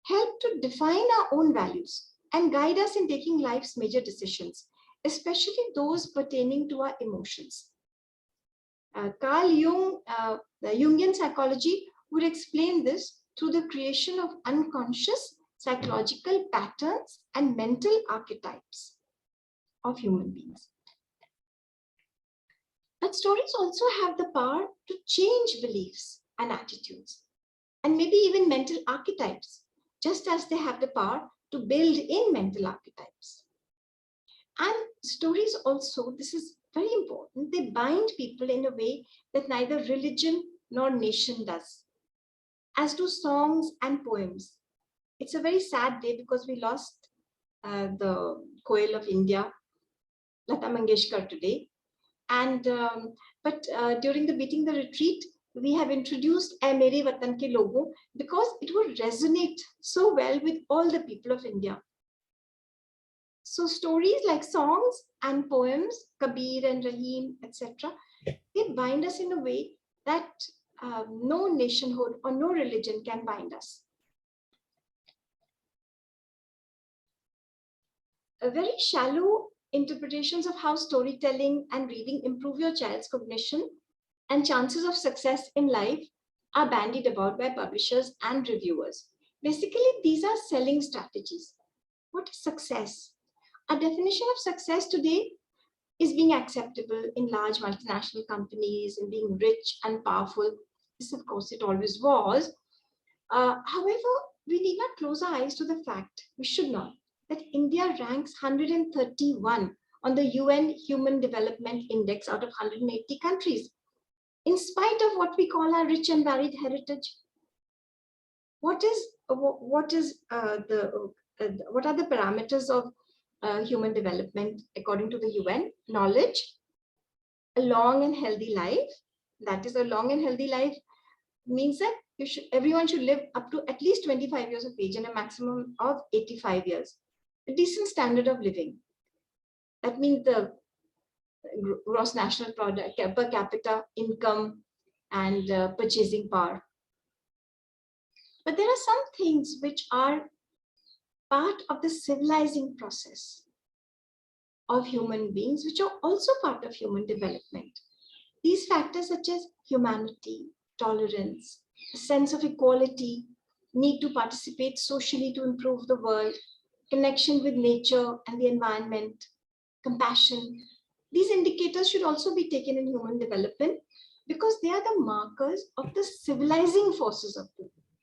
help to define our own values and guide us in taking life's major decisions, especially those pertaining to our emotions. Carl Jung, the Jungian psychology, would explain this through the creation of unconscious psychological patterns and mental archetypes of human beings. But stories also have the power to change beliefs and attitudes, and maybe even mental archetypes, just as they have the power to build in mental archetypes. And stories also, this is very important, they bind people in a way that neither religion nor nation does, as do songs and poems. It's a very sad day because we lost the Koel of India, Lata Mangeshkar, today. And but during the Beating the Retreat, we have introduced Ae Mere Watan Ke Logo because it would resonate so well with all the people of India. So stories like songs and poems, Kabir and Rahim, etc., they bind us in a way that no nationhood or no religion can bind us. Very shallow interpretations of how storytelling and reading improve your child's cognition and chances of success in life are bandied about by publishers and reviewers. Basically, these are selling strategies. What is success? A definition of success today is being acceptable in large multinational companies and being rich and powerful. This, of course, it always was. However, we need not close our eyes to the fact, we should not, that India ranks 131 on the UN Human Development Index out of 180 countries, in spite of what we call our rich and varied heritage. What are the parameters of human development according to the UN? Knowledge, a long and healthy life. That is, a long and healthy life means that everyone should live up to at least 25 years of age and a maximum of 85 years. A decent standard of living. That means the gross national product, per capita income, and purchasing power. But there are some things which are part of the civilizing process of human beings, which are also part of human development. These factors such as humanity, tolerance, a sense of equality, need to participate socially to improve the world, connection with nature and the environment, compassion. These indicators should also be taken in human development because they are the markers of the civilizing forces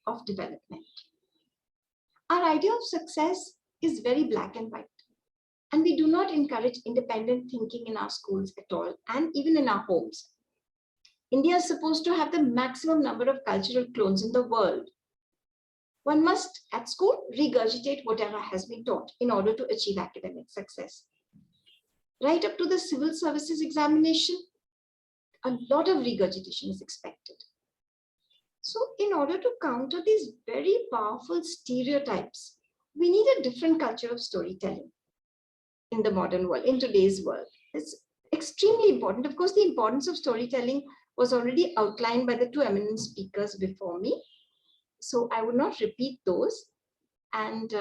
of development. Our idea of success is very black and white, and we do not encourage independent thinking in our schools at all, and even in our homes. India is supposed to have the maximum number of cultural clones in the world. One must, at school, regurgitate whatever has been taught in order to achieve academic success. Right up to the civil services examination, a lot of regurgitation is expected. So in order to counter these very powerful stereotypes, we need a different culture of storytelling in the modern world, in today's world. It's extremely important. Of course, the importance of storytelling was already outlined by the two eminent speakers before me. So I would not repeat those. And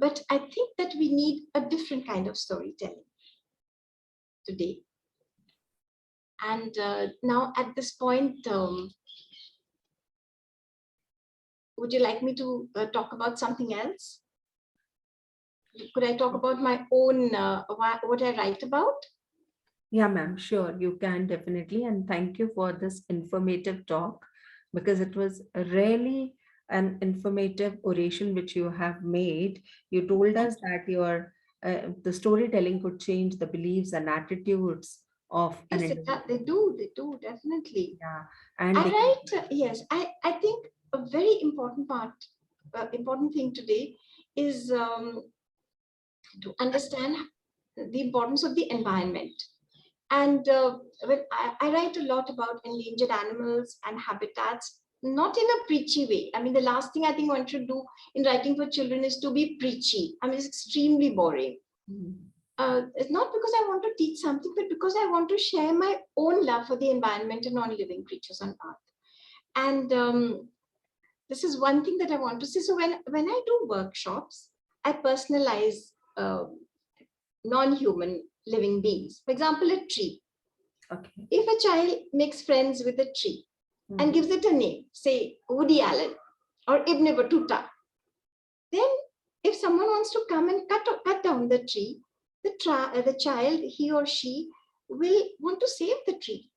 but I think that we need a different kind of storytelling today. And now at this point, would you like me to talk about something else? Could I talk about my own, what I write about? Yeah, ma'am, sure, you can definitely. And thank you for this informative talk, because it was really an informative oration which you have made. You told us that the storytelling could change the beliefs and attitudes of an Yes, individual. they do, definitely. Yeah, and I they, write, yes, I think a very important thing today is to understand the importance of the environment. And when I write a lot about endangered animals and habitats, not in a preachy way. I mean, the last thing I think one should do in writing for children is to be preachy. I mean, it's extremely boring. It's not because I want to teach something, but because I want to share my own love for the environment and non-living creatures on Earth. And this is one thing that I want to say. So when I do workshops, I personalize non-human living beings. For example, a tree. okay. If a child makes friends with a tree and gives it a name, say Woody Allen or Ibn Battuta, then if someone wants to come and cut down the tree, the child, he or she, will want to save the tree,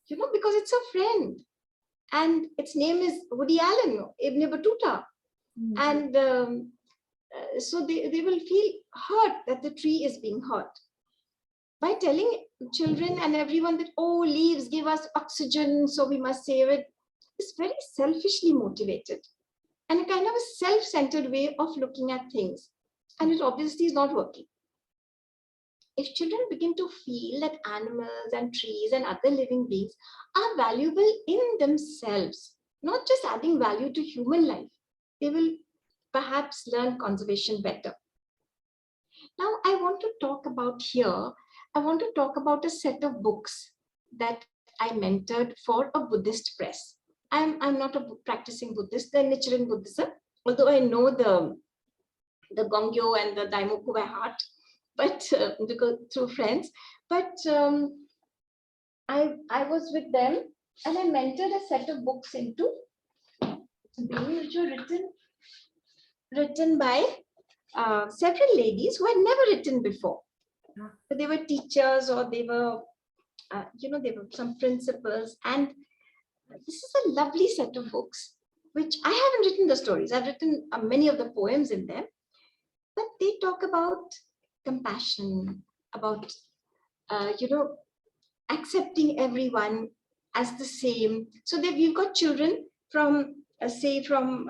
because it's a friend. And its name is Woody Allen, Ibn Battuta. And so they will feel hurt that the tree is being hurt. By telling children and everyone that, oh, leaves give us oxygen, so we must save it, is very selfishly motivated and a kind of a self-centered way of looking at things. And it obviously is not working. If children begin to feel that animals and trees and other living beings are valuable in themselves, not just adding value to human life, they will perhaps learn conservation better. Now, I want to talk about a set of books that I mentored for a Buddhist press. I'm not a practicing Buddhist, they're Nichiren Buddhism, although I know the Gongyo and the Daimoku by heart, but because through friends. But I was with them and I mentored a set of books into being, which were written by several ladies who had never written before. But they were teachers, or they were, they were some principals. And this is a lovely set of books, which I haven't written the stories. I've written many of the poems in them, but they talk about compassion, about, accepting everyone as the same. So that we've got children from, say, from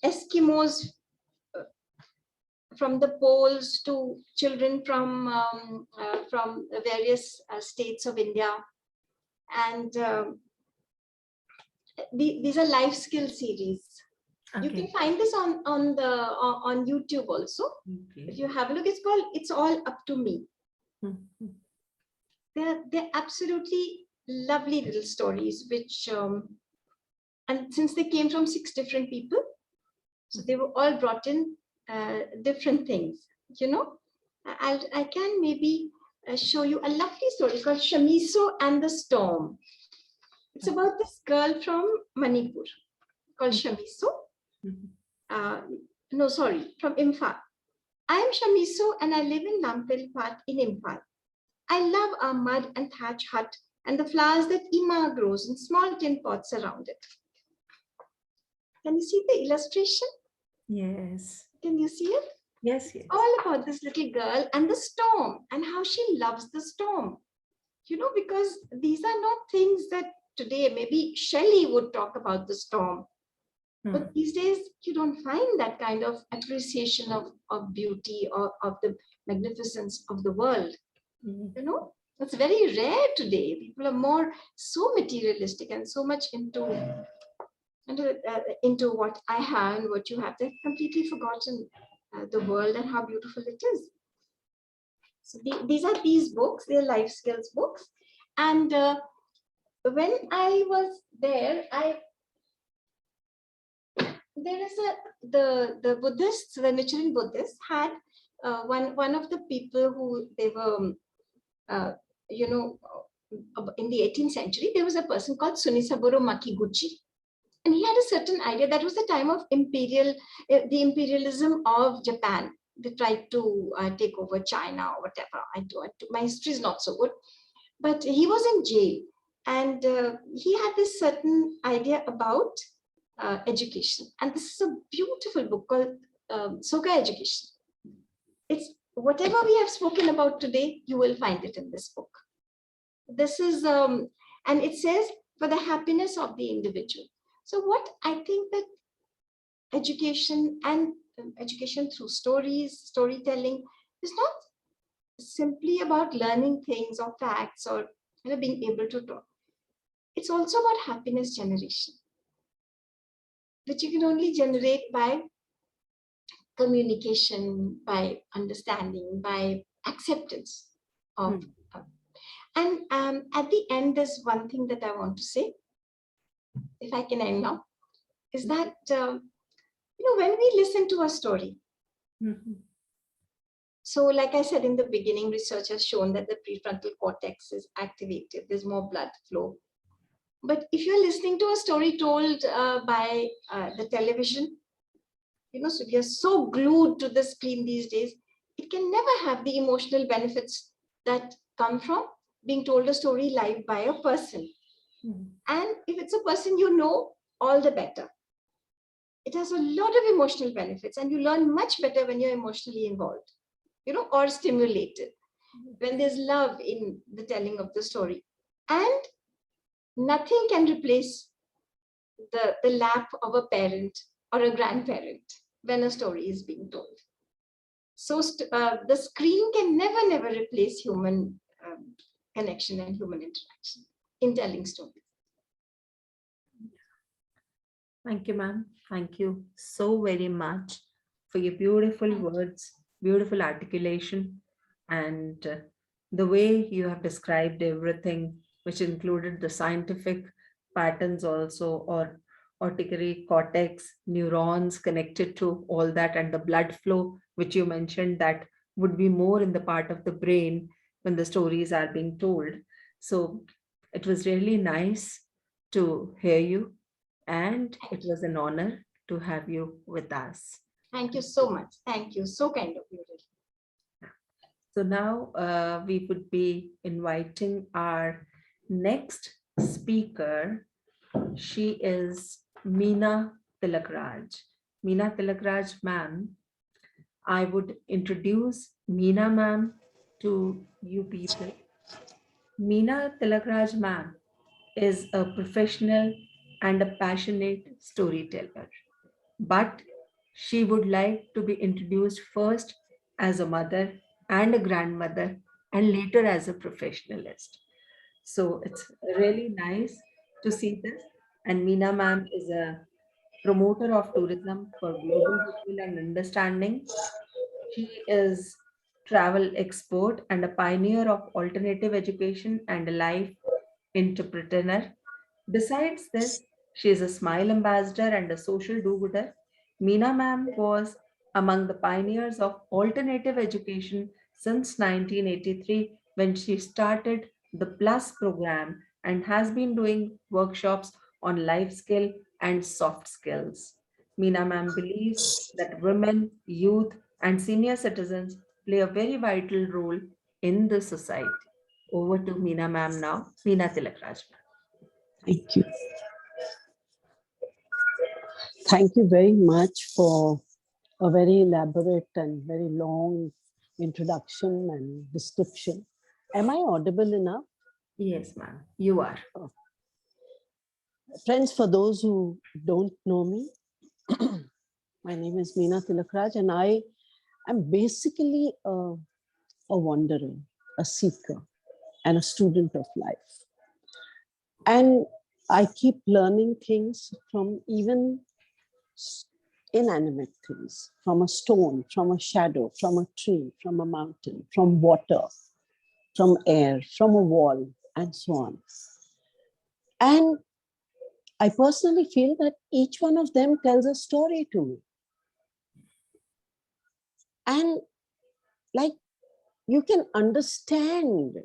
Eskimos from the poles to children from various states of India, and these are life skill series. Okay. You can find this on YouTube also. Okay. If you have a look, it's all up to me. Mm-hmm. They're absolutely lovely little stories, which and since they came from 6 different people, so they were all brought in different things. I can maybe show you a lovely story called Shamiso and the Storm. It's about this girl from Manipur called Shamiso. From Imphal. I am Shamiso and I live in Lampel Part in Imphal. I love our mud and thatch hut and the flowers that Ima grows in small tin pots around it. Can you see the illustration? Yes. Can you see it? Yes, yes. All about this little girl and the storm and how she loves the storm. Because these are not things that today maybe Shelley would talk about the storm. But these days, you don't find that kind of appreciation of beauty or of the magnificence of the world. It's very rare today. People are so materialistic and so much into what I have and what you have. They've completely forgotten the world and how beautiful it is. So these are these books. They're life skills books. And when I was there, the Buddhists, the Nichiren Buddhists had one of the people who they were, in the 18th century, there was a person called Sunisaburo Makiguchi. And he had a certain idea. That was the time of the imperialism of Japan. They tried to take over China or whatever. My history is not so good. But he was in jail. And he had this certain idea about education. And this is a beautiful book called Soka Education. It's whatever we have spoken about today, you will find it in this book. This is, and it says, for the happiness of the individual. So what I think that education and education through storytelling is not simply about learning things or facts or being able to talk. It's also about happiness generation, which you can only generate by communication, by understanding, by acceptance of. And at the end, there's one thing that I want to say, if I can end now, is that, when we listen to a story, so like I said in the beginning, research has shown that the prefrontal cortex is activated, there's more blood flow. But if you're listening to a story told by the television, so we are so glued to the screen these days, it can never have the emotional benefits that come from being told a story live by a person. And if it's a person all the better. It has a lot of emotional benefits, and you learn much better when you're emotionally involved, or stimulated, when there's love in the telling of the story. And nothing can replace the lap of a parent or a grandparent when a story is being told. So the screen can never replace human connection and human interaction in telling stories. Thank you, ma'am. Thank you so very much for your beautiful words, beautiful articulation, and the way you have described everything, which included the scientific patterns also, or auditory cortex, neurons connected to all that, and the blood flow, which you mentioned that would be more in the part of the brain when the stories are being told. So it was really nice to hear you, and it was an honor to have you with us. Thank you so much. Thank you. So kind of you. So now we would be inviting our next speaker. She is Meena Tilakraj. Meena Tilakraj ma'am, I would introduce Meena ma'am to you people. Meena Tilakraj ma'am is a professional and a passionate storyteller, but she would like to be introduced first as a mother and a grandmother, and later as a professionalist. So it's really nice to see this. And Meena ma'am is a promoter of tourism for global goodwill and understanding. She is travel expert and a pioneer of alternative education and a life entrepreneur. Besides this, she is a smile ambassador and a social do-gooder. Meena ma'am was among the pioneers of alternative education since 1983 when she started the Plus program and has been doing workshops on life skill and soft skills. Meena ma'am believes that women, youth, and senior citizens play a very vital role in the society. Over to Meena ma'am now. Meena Tilakraj. Thank you. Thank you very much for a very elaborate and very long introduction and description. Am I audible enough? Yes, ma'am, you are. Friends, for those who don't know me, my name is Meena Tilakraj, and I am basically a wanderer, a seeker, and a student of life. And I keep learning things from even inanimate things, from a stone, from a shadow, from a tree, from a mountain, from water, from air, from a wall, and so on. And I personally feel that each one of them tells a story to me. And like, you can understand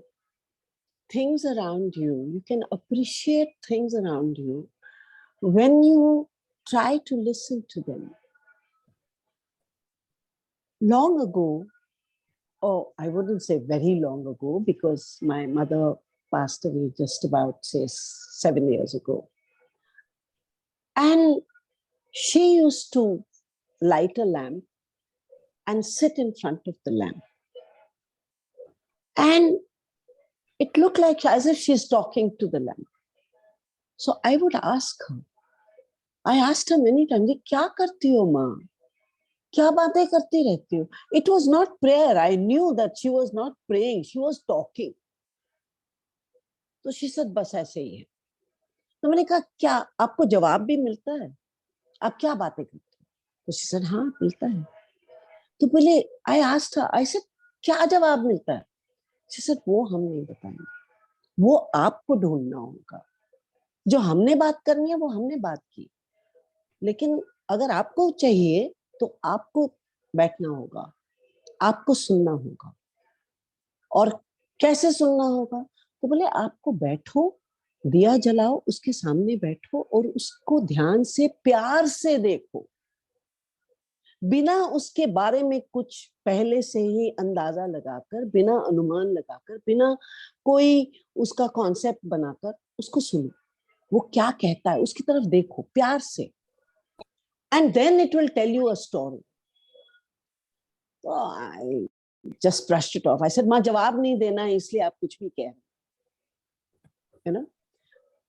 things around you, you can appreciate things around you when you try to listen to them. Long ago, or I wouldn't say very long ago, because my mother passed away just about, say, 7 years ago. And she used to light a lamp and sit in front of the lamp. And it looked like as if she's talking to the lamp. So I would ask her. I asked her many times, "Kya karti ho, ma? Kya baatein karti rehti ho?" It was not prayer. I knew that she was not praying. She was talking. So she said, "Bas aise hi hai." तो मैंने कहा, "क्या आपको जवाब भी मिलता है? आप क्या बातें करते हो?" तो she said, "हाँ, मिलता है." तो बोले, I asked her, I said, "क्या जवाब मिलता है?" She said, "वो हम नहीं बताएंगे, वो आपको ढूंढना होगा। जो हमने बात करनी है वो हमने बात की, लेकिन अगर आपको चाहिए तो आपको बैठना होगा, आपको सुनना होगा। और कैसे सुनना होगा?" तो बोले, "आपको बैठो, दिया जलाओ, उसके सामने बैठो और उसको ध्यान से प्यार से देखो, बिना उसके बारे में कुछ पहले से ही अंदाजा लगाकर, बिना अनुमान लगाकर, बिना कोई उसका कॉन्सेप्ट बनाकर उसको सुनो। वो क्या कहता है उसकी तरफ देखो प्यार से, and then it will tell you a story." तो I just brushed it off. I said, "मां, जवाब नहीं देना है इसलिए आप कुछ भी कह रहे हैं, you know."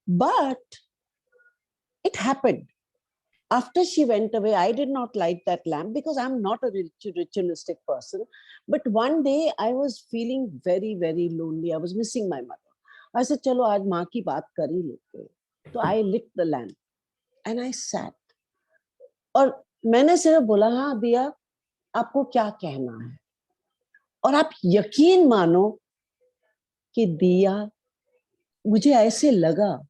But it happened. After she went away, I did not light that lamp because I'm not a ritualistic person. But one day I was feeling very, very lonely. I was missing my mother. I said, "चलो आज माँ की बात कर ही लेते हैं." तो I lit the lamp and I sat. और मैंने सिर्फ बोला, "हाँ दिया, आपको क्या कहना है?" और आप यकीन मानो, कि दिया, मुझे ऐसे लगा,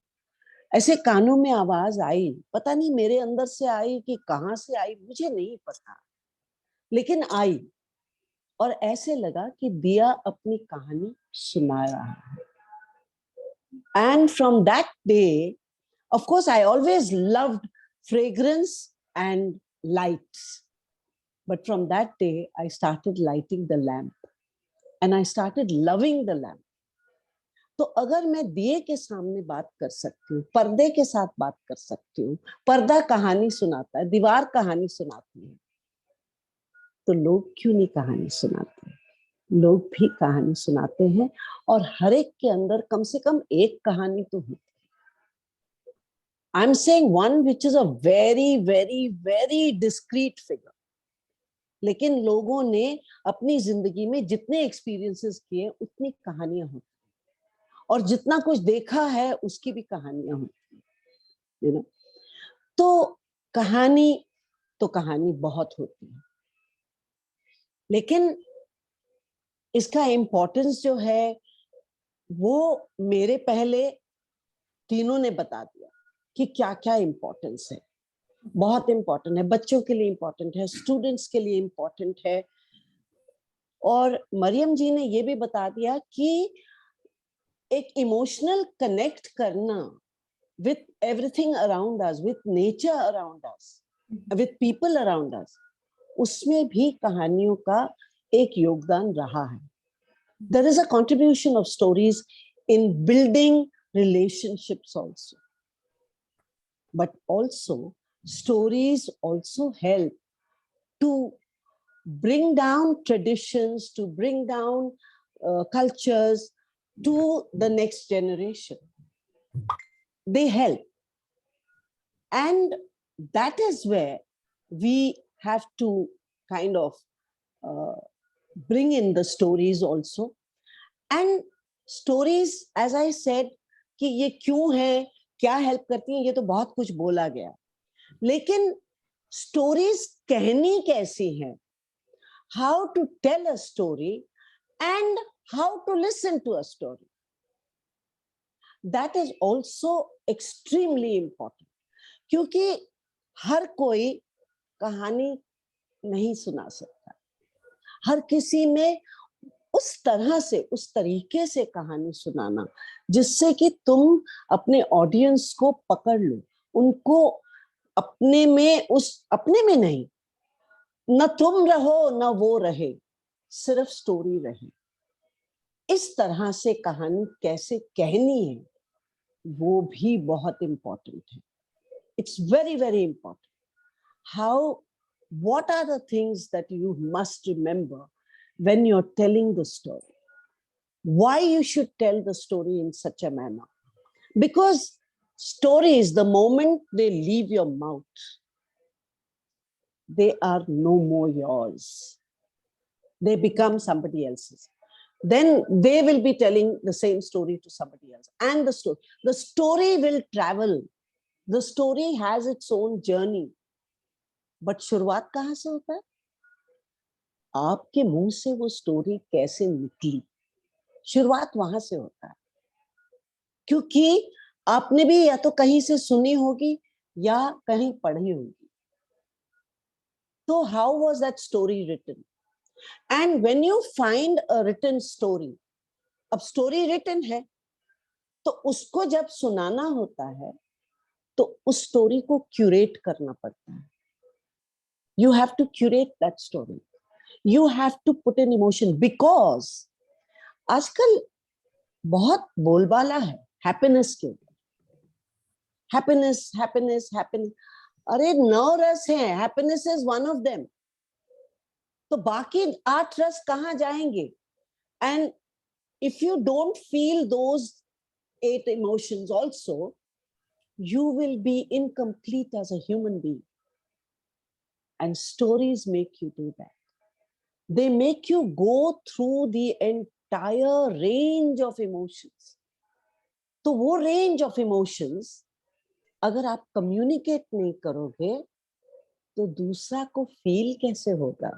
ऐसे कानों में आवाज आई, पता नहीं मेरे अंदर से आई कि कहां से आई, मुझे नहीं पता, लेकिन आई, और ऐसे लगा कि दिया अपनी कहानी सुना रहा है. And from that day, of course, I always loved fragrance and lights. But from that day, I started lighting the lamp and I started loving the lamp. तो अगर मैं दिए के सामने बात कर सकती हूँ, पर्दे के साथ बात कर सकती हूँ, पर्दा कहानी सुनाता है, दीवार कहानी सुनाती है, तो लोग क्यों नहीं कहानी सुनाते? लोग भी कहानी सुनाते हैं, और हर एक के अंदर कम से कम एक कहानी तो होती है. I'm saying one which is a very, very, very discreet figure. लेकिन लोगों ने अपनी जिंदगी में जितने एक्सपीरियंसेस किए उतनी कहानियां होती हैं, और जितना कुछ देखा है उसकी भी कहानियां होती हैं, you know? तो कहानी बहुत होती है, लेकिन इसका इम्पोर्टेंस जो है वो मेरे पहले तीनों ने बता दिया कि क्या क्या इम्पोर्टेंस है. बहुत इम्पोर्टेंट है, बच्चों के लिए इम्पोर्टेंट है, स्टूडेंट्स के लिए इम्पोर्टेंट है, और मरियम जी ने ये भी बता दिया कि एक इमोशनल कनेक्ट करना with everything around us, with nature around us, with people around us, उसमें भी कहानियों का एक योगदान रहा है. There is a contribution of stories in building relationships also. But also, stories also help to bring down traditions, to bring down cultures to the next generation. They help. And that is where we have to kind of bring in the stories also. And stories, as I said, कि ये क्यों है, क्या help करती हैं, ये तो बहुत कुछ बोला गया, लेकिन स्टोरीज कहनी कैसी है, how to tell a story and how to listen to a story, that is also extremely important. क्योंकि हर कोई कहानी नहीं सुना सकता, हर किसी में उस तरह से, उस तरीके से कहानी सुनाना जिससे कि तुम अपने ऑडियंस को पकड़ लो, उनको अपने में नहीं, न तुम रहो न वो रहे, सिर्फ स्टोरी रहे. इस तरह से कहानी कैसे कहनी है वो भी बहुत इंपॉर्टेंट है. It's very very important. How, what are the things that you must remember when you're telling the story? Why you should tell the story in such a manner? Because stories, the moment they leave your mouth, they are no more yours. They become somebody else's. Then they will be telling the same story to somebody else. And the story will travel. The story has its own journey. But शुरुआत कहाँ से होता है? आपके मुंह से वो story कैसे निकली, शुरुआत वहां से होता है. क्योंकि आपने भी या तो कहीं से सुनी होगी या कहीं पढ़ी होगी. तो how was that story written? And when you find a written story, अब स्टोरी written है तो उसको जब सुनाना होता है तो उस स्टोरी को क्यूरेट करना पड़ता है. You have to curate that story. You have to put in emotion, because आजकल बहुत बोलबाला है हैप्पीनेस के ऊपर. हैप्पीनेस हैप्पीनेस हैप्पीनेस, अरे 9 रस हैं, happiness is one of them. तो बाकी 8 रस कहाँ जाएंगे? And if you don't feel those 8 emotions also, you will be incomplete as a human being. And stories make you do that. They make you go through the entire range of emotions. तो वो range of emotions अगर आप communicate नहीं करोगे तो दूसरा को feel कैसे होगा,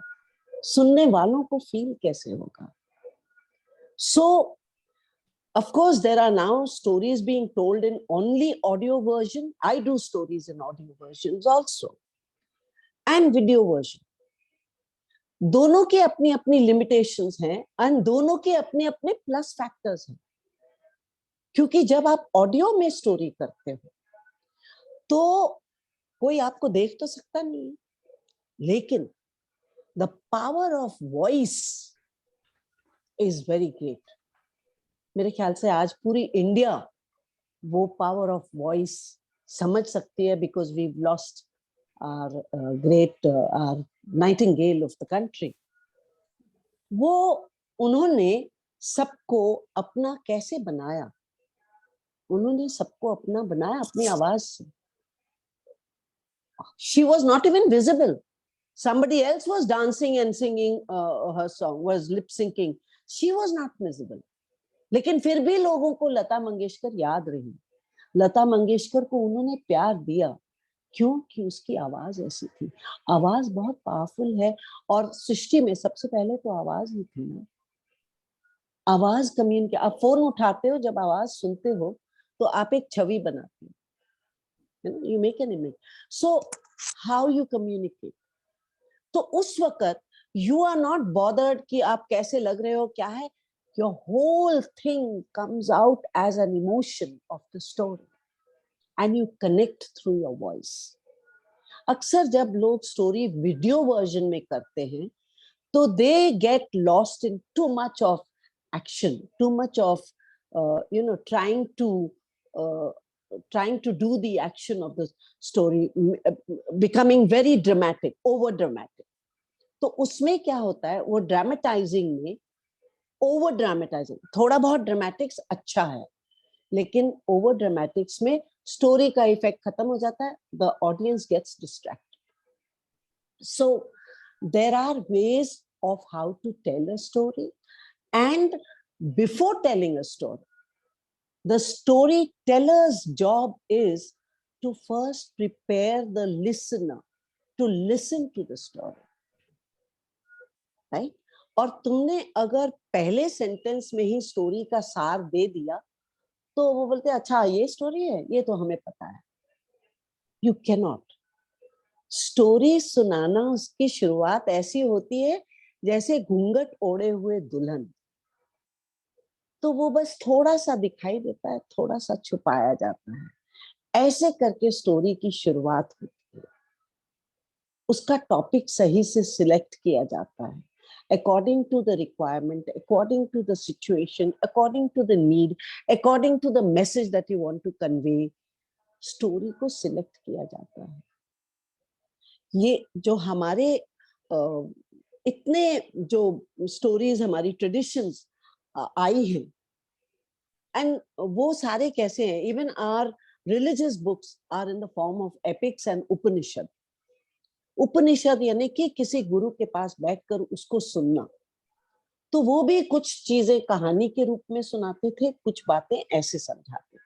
सुनने वालों को feel कैसे होगा? So Of course, there are now stories being told in only audio version. I do stories in audio versions also and video version. दोनों के अपनी अपनी limitations हैं and दोनों के अपने अपने plus factors हैं. क्योंकि जब आप ऑडियो में स्टोरी करते हो तो कोई आपको देख तो सकता नहीं, लेकिन the power of voice is very great. मेरे ख्याल से आज पूरी इंडिया वो पावर ऑफ वॉइस समझ सकती है, because we lost our great our nightingale of the country. वो उन्होंने सबको अपना कैसे बनाया, उन्होंने सबको अपना बनाया अपनी आवाज से. She was not even visible. Somebody else was dancing and singing her song, was lip syncing. She was not visible. लेकिन फिर भी लोगों को लता मंगेशकर याद रही. लता मंगेशकर को उन्होंने प्यार दिया क्योंकि उसकी आवाज ऐसी थी. आवाज बहुत पावरफुल है और सृष्टि में सबसे पहले तो आवाज ही थी ना. आवाज कम्युनिकेट. आप फोन उठाते हो, जब आवाज सुनते हो तो आप एक छवि बनाते हो, you make an image. So how you communicate. तो उस वक्त यू आर नॉट बॉदर्ड कि आप कैसे लग रहे हो, क्या है. Your whole thing comes out as an emotion of the story and you connect through your voice. अक्सर जब लोग स्टोरी वीडियो वर्जन में करते हैं तो they get lost in too much of action, too much of trying to do the action of the story, becoming very dramatic, over dramatic. तो उसमें क्या होता है, वो ड्रामेटाइजिंग में ओवर ड्रामेटाइजिंग, थोड़ा बहुत ड्रामेटिक्स अच्छा है, लेकिन ओवर ड्रामेटिक्स में स्टोरी का इफेक्ट खत्म हो जाता है. The audience gets distracted. So there are ways of how to tell a story, and before telling a story, the story teller's job is to first prepare the listener to listen to the story, right. और तुमने अगर पहले sentence में ही story का सार दे दिया तो वो बोलते अच्छा ये स्टोरी है, ये तो हमें पता है. You can not. स्टोरी सुनाना, उसकी शुरुआत ऐसी होती है जैसे घूंघट ओढ़े हुए दुल्हन. तो वो बस थोड़ा सा दिखाई देता है, थोड़ा सा छुपाया जाता है. ऐसे करके स्टोरी की शुरुआत होती है. उसका टॉपिक सही से सिलेक्ट किया जाता है according to the requirement, according to the situation, according to the need, according to the message that you want to convey. Story को सिलेक्ट किया जाता है. ये जो हमारे इतने जो स्टोरीज हमारी ट्रेडिशंस आई हैं, एंड वो सारे कैसे हैं, even our religious books are in the form of epics and Upanishad. Upanishad यानी कि किसी गुरु के पास बैठकर उसको सुनना. तो वो भी कुछ चीजें कहानी के रूप में सुनाते थे, कुछ बातें ऐसे समझाते थे.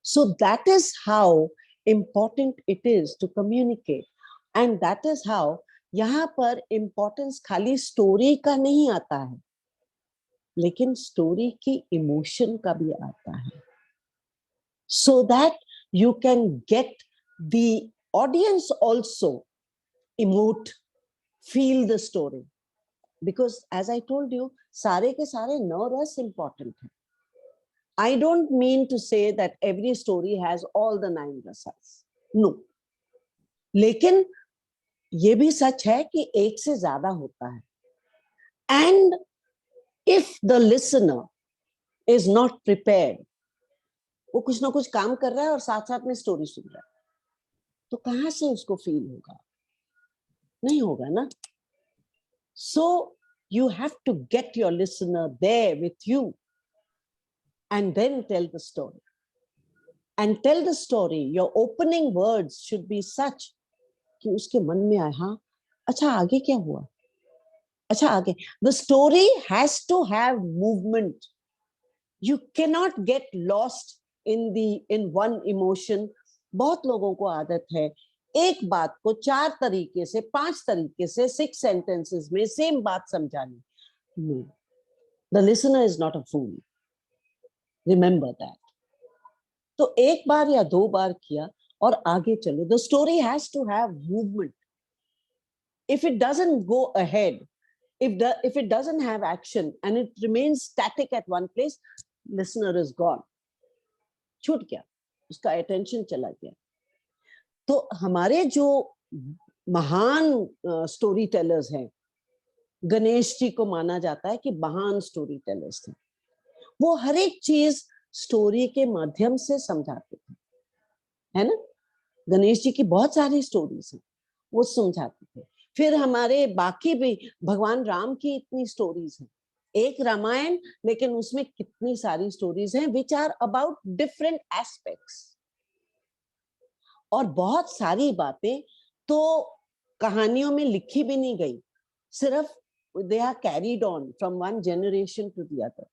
So that is how important it is to communicate, and that is how यहाँ पर इम्पोर्टेंस खाली स्टोरी का नहीं आता है, लेकिन स्टोरी की इमोशन का भी आता है, so that you can get the audience also emote, feel the story. Because as I told you, सारे के सारे 9 रस important है. I don't mean to say that every story has all the 9 rasas. No. लेकिन ये भी सच है कि एक से ज्यादा होता है. And if the listener is not prepared, वो कुछ ना कुछ काम कर रहा है और साथ साथ में स्टोरी सुन रहा है, तो कहाँ से उसको फील होगा? नहीं होगा ना. So you have to get your listener there with you and then tell the story. And tell the story, your opening words should be such कि उसके मन में आए, हाँ अच्छा आगे क्या हुआ, अच्छा आगे. The story has to have movement. You cannot get lost in one emotion. बहुत लोगों को आदत है एक बात को 4 तरीके से, 5 तरीके से, 6 sentences में सेम बात समझानी. No. The listener is not a fool. Remember that. तो एक बार या दो बार किया और आगे चलो। The story has to have movement. If it doesn't go ahead, if it doesn't have action and it remains static at one place, listener is gone. छूट गया, उसका attention चला गया. तो हमारे जो महान स्टोरी टेलर्स हैं, गणेश जी को माना जाता है कि महान स्टोरी टेलर्स थे. वो हर एक चीज स्टोरी के माध्यम से समझाते थे, है ना. गणेश जी की बहुत सारी स्टोरीज हैं, वो समझाते थे. फिर हमारे बाकी भी भगवान राम की इतनी स्टोरीज हैं, एक रामायण, लेकिन उसमें कितनी सारी स्टोरीज हैं which are about different aspects. और बहुत सारी बातें तो कहानियों में लिखी भी नहीं गई, सिर्फ they are carried on from one generation to the other.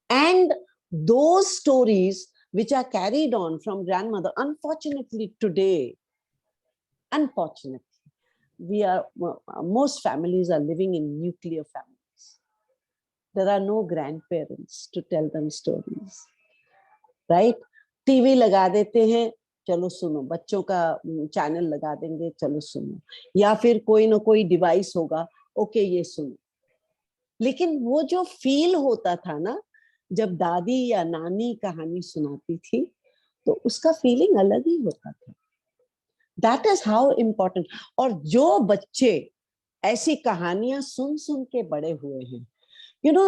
And those stories which are carried on from grandmother, unfortunately today, unfortunately, most families are living in nuclear families. There are no grandparents to tell them stories, right? TV लगा देते हैं, चलो सुनो, बच्चों का channel लगा देंगे, चलो सुनो, या फिर कोई ना कोई डिवाइस होगा, ओके ये सुनो. लेकिन वो जो फील होता था ना, जब दादी या नानी कहानी सुनाती थी, तो उसका फीलिंग अलग ही होता था. That is how important. और जो बच्चे ऐसी कहानियां सुन सुन के बड़े हुए हैं, यू नो,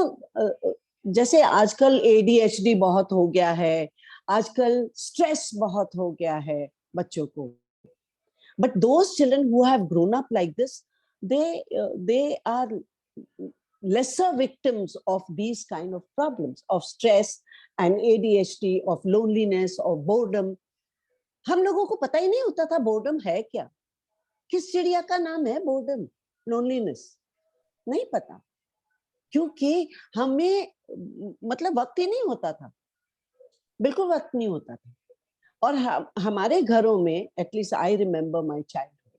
जैसे आजकल ADHD बहुत हो गया है, आजकल स्ट्रेस बहुत हो गया है बच्चों को, but those children who have grown up like this, they are lesser victims of these kind of problems of stress and ADHD, of loneliness, of boredom. हम लोगों को पता ही नहीं होता था बोर्डम है क्या, किस चिड़िया का नाम है बोर्डम, लोनलीनेस, नहीं पता, क्योंकि हमें मतलब वक्त ही नहीं होता था, बिल्कुल वक्त नहीं होता था. और हमारे घरों में, at least I remember my childhood,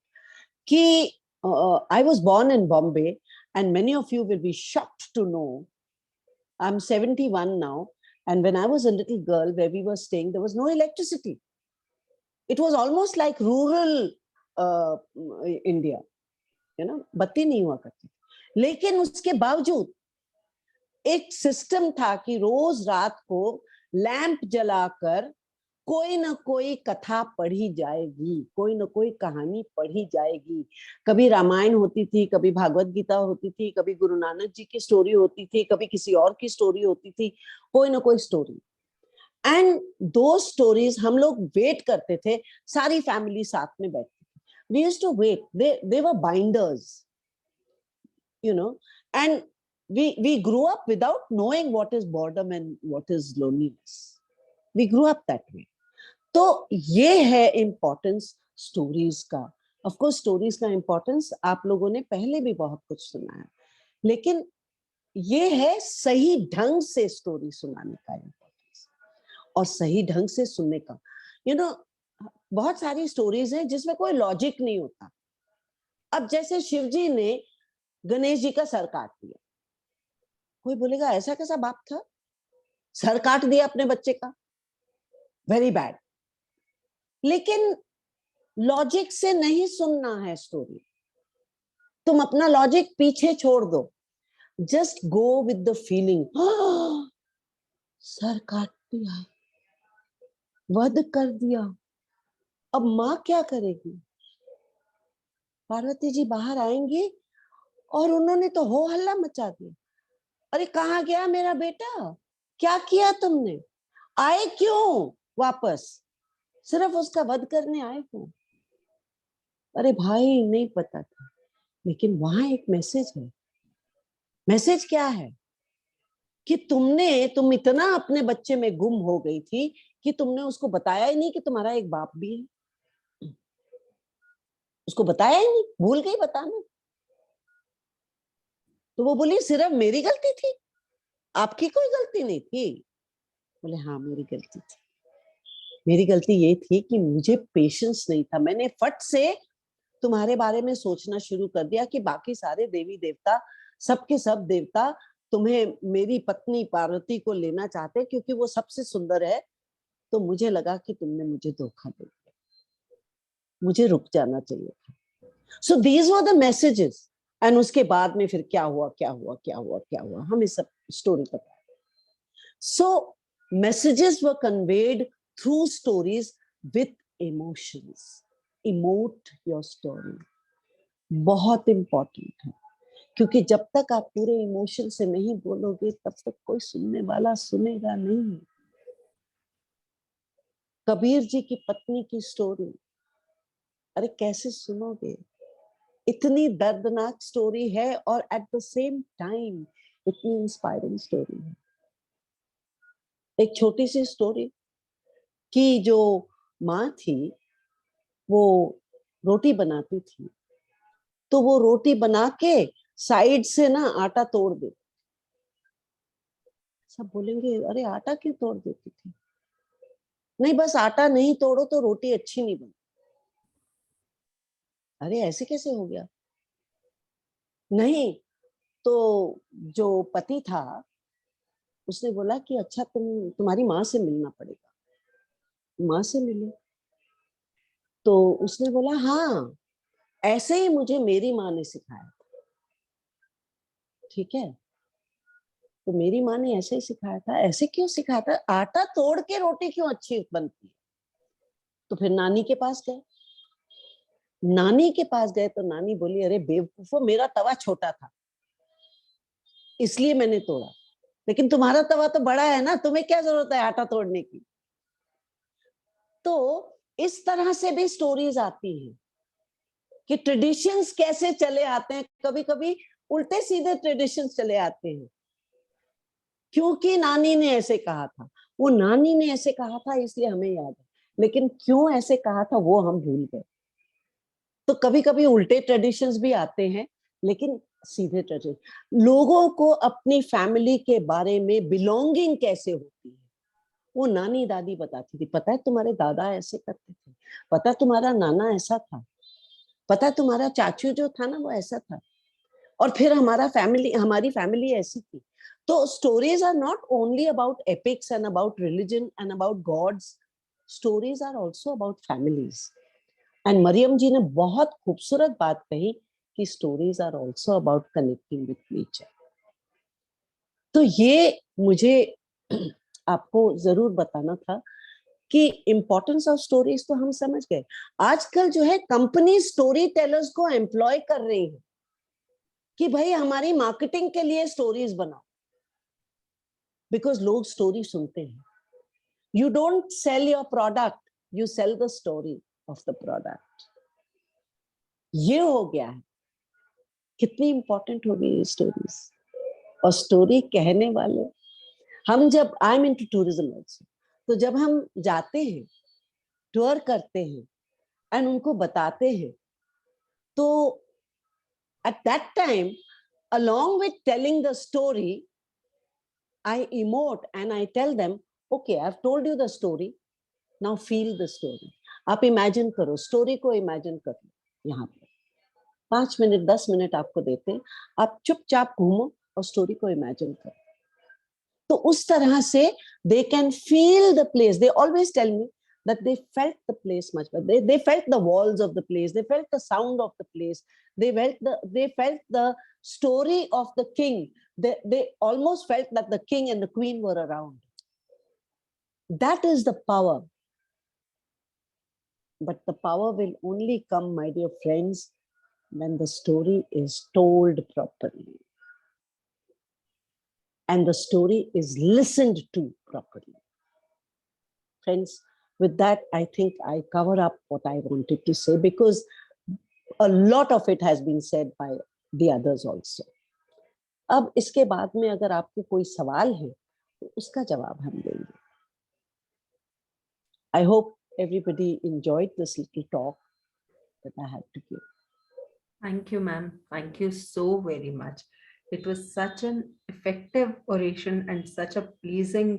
कि I was born in Bombay, and many of you will be shocked to know I'm 71 now, and when I was a little girl, where we were staying, there was no electricity. It was almost like rural India, you know, बत्ती नहीं हुआ करती. लेकिन उसके बावजूद एक system था कि रोज रात को लैंप जलाकर कोई ना कोई कथा पढ़ी जाएगी, कोई ना कोई कहानी पढ़ी जाएगी. कभी रामायण होती थी, कभी भागवत गीता होती थी, कभी गुरु नानक जी की स्टोरी होती थी, कभी किसी और की स्टोरी होती थी, कोई ना कोई स्टोरी. एंड दो स्टोरीज हम लोग वेट करते थे, सारी फैमिली साथ में बैठती थी. We used to wait, they were binders, you know, and we grew up without knowing what is boredom and what is loneliness. We grew up that way. तो ये है इम्पोर्टेंस स्टोरीज का. ऑफ कोर्स स्टोरीज का importance आप लोगों ने पहले भी बहुत कुछ सुना है, लेकिन ये है सही ढंग से स्टोरी सुनाने का इम्पोर्टेंस और सही ढंग से सुनने का. यू नो, बहुत सारी स्टोरीज हैं जिसमें कोई लॉजिक नहीं होता. अब जैसे शिवजी ने गणेश जी का सर काट दिया, कोई बोलेगा ऐसा कैसा बाप था, सर काट दिया अपने बच्चे का, वेरी बैड. लेकिन लॉजिक से नहीं सुनना है स्टोरी. तुम अपना लॉजिक पीछे छोड़ दो, just go with the feeling. Sir काट दिया, वध कर दिया, अब मां क्या करेगी? पार्वती जी बाहर आएंगी और उन्होंने तो हो हल्ला मचा दिया. अरे कहाँ गया मेरा बेटा, क्या किया तुमने, आए क्यों वापस, सिर्फ उसका वध करने आए हो? अरे भाई नहीं पता था, लेकिन वहां एक मैसेज है. मैसेज क्या है? कि तुम इतना अपने बच्चे में गुम हो गई थी कि तुमने उसको बताया ही नहीं कि तुम्हारा एक बाप भी है. उसको बताया ही नहीं, भूल गई बताना. तो वो बोली सिर्फ मेरी गलती थी, आपकी कोई गलती नहीं थी. बोले हाँ मेरी गलती थी. मेरी गलती ये थी कि मुझे पेशेंस नहीं था. मैंने फट से तुम्हारे बारे में सोचना शुरू कर दिया कि बाकी सारे देवी देवता, सबके सब देवता तुम्हें मेरी पत्नी पार्वती को लेना चाहते क्योंकि वो सबसे सुंदर है, तो मुझे लगा कि तुमने मुझे धोखा दे दिया, मुझे रुक जाना चाहिए था। So these were the messages. And उसके बाद में फिर क्या हुआ क्या हुआ क्या हुआ क्या हुआ, हमें सब स्टोरी पता है। So messages were conveyed through stories with emotions. Emote your story बहुत इंपॉर्टेंट है, क्योंकि जब तक आप पूरे इमोशन से नहीं बोलोगे तब तक कोई सुनने वाला सुनेगा नहीं। कबीर जी की पत्नी की स्टोरी, अरे कैसे सुनोगे, इतनी दर्दनाक स्टोरी है और एट द सेम टाइम इतनी इंस्पायरिंग स्टोरी है। एक छोटी सी स्टोरी कि जो माँ थी वो रोटी बनाती थी, तो वो रोटी बना के साइड से ना आटा तोड़ दे। सब बोलेंगे अरे आटा क्यों तोड़ देती थी? नहीं, बस आटा नहीं तोड़ो तो रोटी अच्छी नहीं बनी। अरे ऐसे कैसे हो गया? नहीं, तो जो पति था उसने बोला कि अच्छा तुम्हारी माँ से मिलना पड़ेगा, माँ से मिलो। तो उसने बोला हाँ, ऐसे ही मुझे मेरी माँ ने सिखाया। ठीक है, तो मेरी माँ ने ऐसे ही सिखाया था। ऐसे क्यों सिखाया था? आटा तोड़ के रोटी क्यों अच्छी बनती है? तो फिर नानी के पास गए। नानी के पास गए तो नानी बोली अरे बेवकूफो, मेरा तवा छोटा था इसलिए मैंने तोड़ा, लेकिन तुम्हारा तवा तो बड़ा है ना, तुम्हें क्या जरूरत है आटा तोड़ने की? तो इस तरह से भी स्टोरीज आती हैं कि ट्रेडिशंस कैसे चले आते हैं। कभी कभी उल्टे सीधे ट्रेडिशंस चले आते हैं क्योंकि नानी ने ऐसे कहा था, वो नानी ने ऐसे कहा था इसलिए हमें याद है, लेकिन क्यों ऐसे कहा था वो हम भूल गए। तो कभी कभी उल्टे ट्रेडिशंस भी आते हैं, लेकिन सीधे ट्रेडिशन। लोगों को अपनी फैमिली के बारे में बिलोंगिंग कैसे होती है वो नानी दादी बताती थी। पता है तुम्हारे दादा ऐसे करते थे, पता है तुम्हारा नाना ऐसा था, पता है तुम्हारा चाचू जो था ना वो ऐसा था, और फिर हमारी फैमिली ऐसी थी। तो stories are not only about epics and about religion and about gods, stories are also about families. And Mariam ji ने बहुत खूबसूरत बात कही कि stories are also about connecting with nature. तो ये मुझे आपको जरूर बताना था कि इंपॉर्टेंस ऑफ स्टोरीज तो हम समझ गए। आजकल जो है कंपनी स्टोरी टेलर्स को एम्प्लॉय कर रही है कि भाई हमारी मार्केटिंग के लिए स्टोरीज बनाओ, बिकॉज लोग स्टोरी सुनते हैं। You don't sell your product, you sell the story of the product. ये हो गया है। कितनी इंपॉर्टेंट हो गई ये स्टोरीज। और स्टोरी कहने वाले, हम जब I am into tourism also, तो जब हम जाते हैं टूर करते हैं एंड उनको बताते हैं, तो at that time along with telling the story, I emote and I tell them, okay, I've told you the story, now feel the story. आप इमेजिन करो, स्टोरी को इमेजिन करो। यहाँ पे 5 मिनट 10 मिनट आपको देते हैं, आप चुपचाप घूमो और स्टोरी को इमेजिन करो। तो उस तरह से they can feel the place. They always tell me that they felt the place much better. They felt the walls of the place. They felt the sound of the place. They felt the story of the king. They almost felt that the king and the queen were around. That is the power. But the power will only come, my dear friends, when the story is told properly. And the story is listened to properly. Friends, with that, I think I cover up what I wanted to say, because a lot of it has been said by the others also. अब इसके बाद में अगर आपके कोई सवाल है तो उसका जवाब हम देंगे. I hope everybody enjoyed this little talk that I had to give. Thank you, ma'am. Thank you so very much. It was such an effective oration and such a pleasing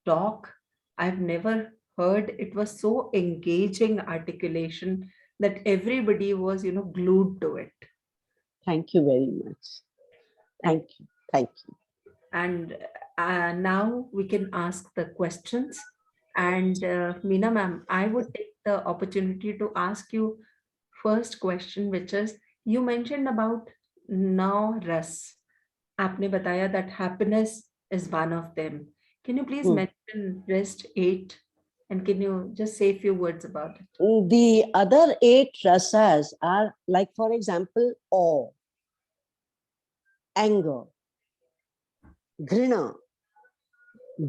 talk. I've never heard. It was so engaging articulation that everybody was, glued to it. Thank you very much. Thank you. Thank you. And now we can ask the questions. And Meena ma'am, I would take the opportunity to ask you first question, which is, you mentioned about now ras. आपने बताया that happiness is one of them. Can you please mention rest 8? And can you just say a few words about it? The other 8 rasas are like, for example, awe, anger, ghrina,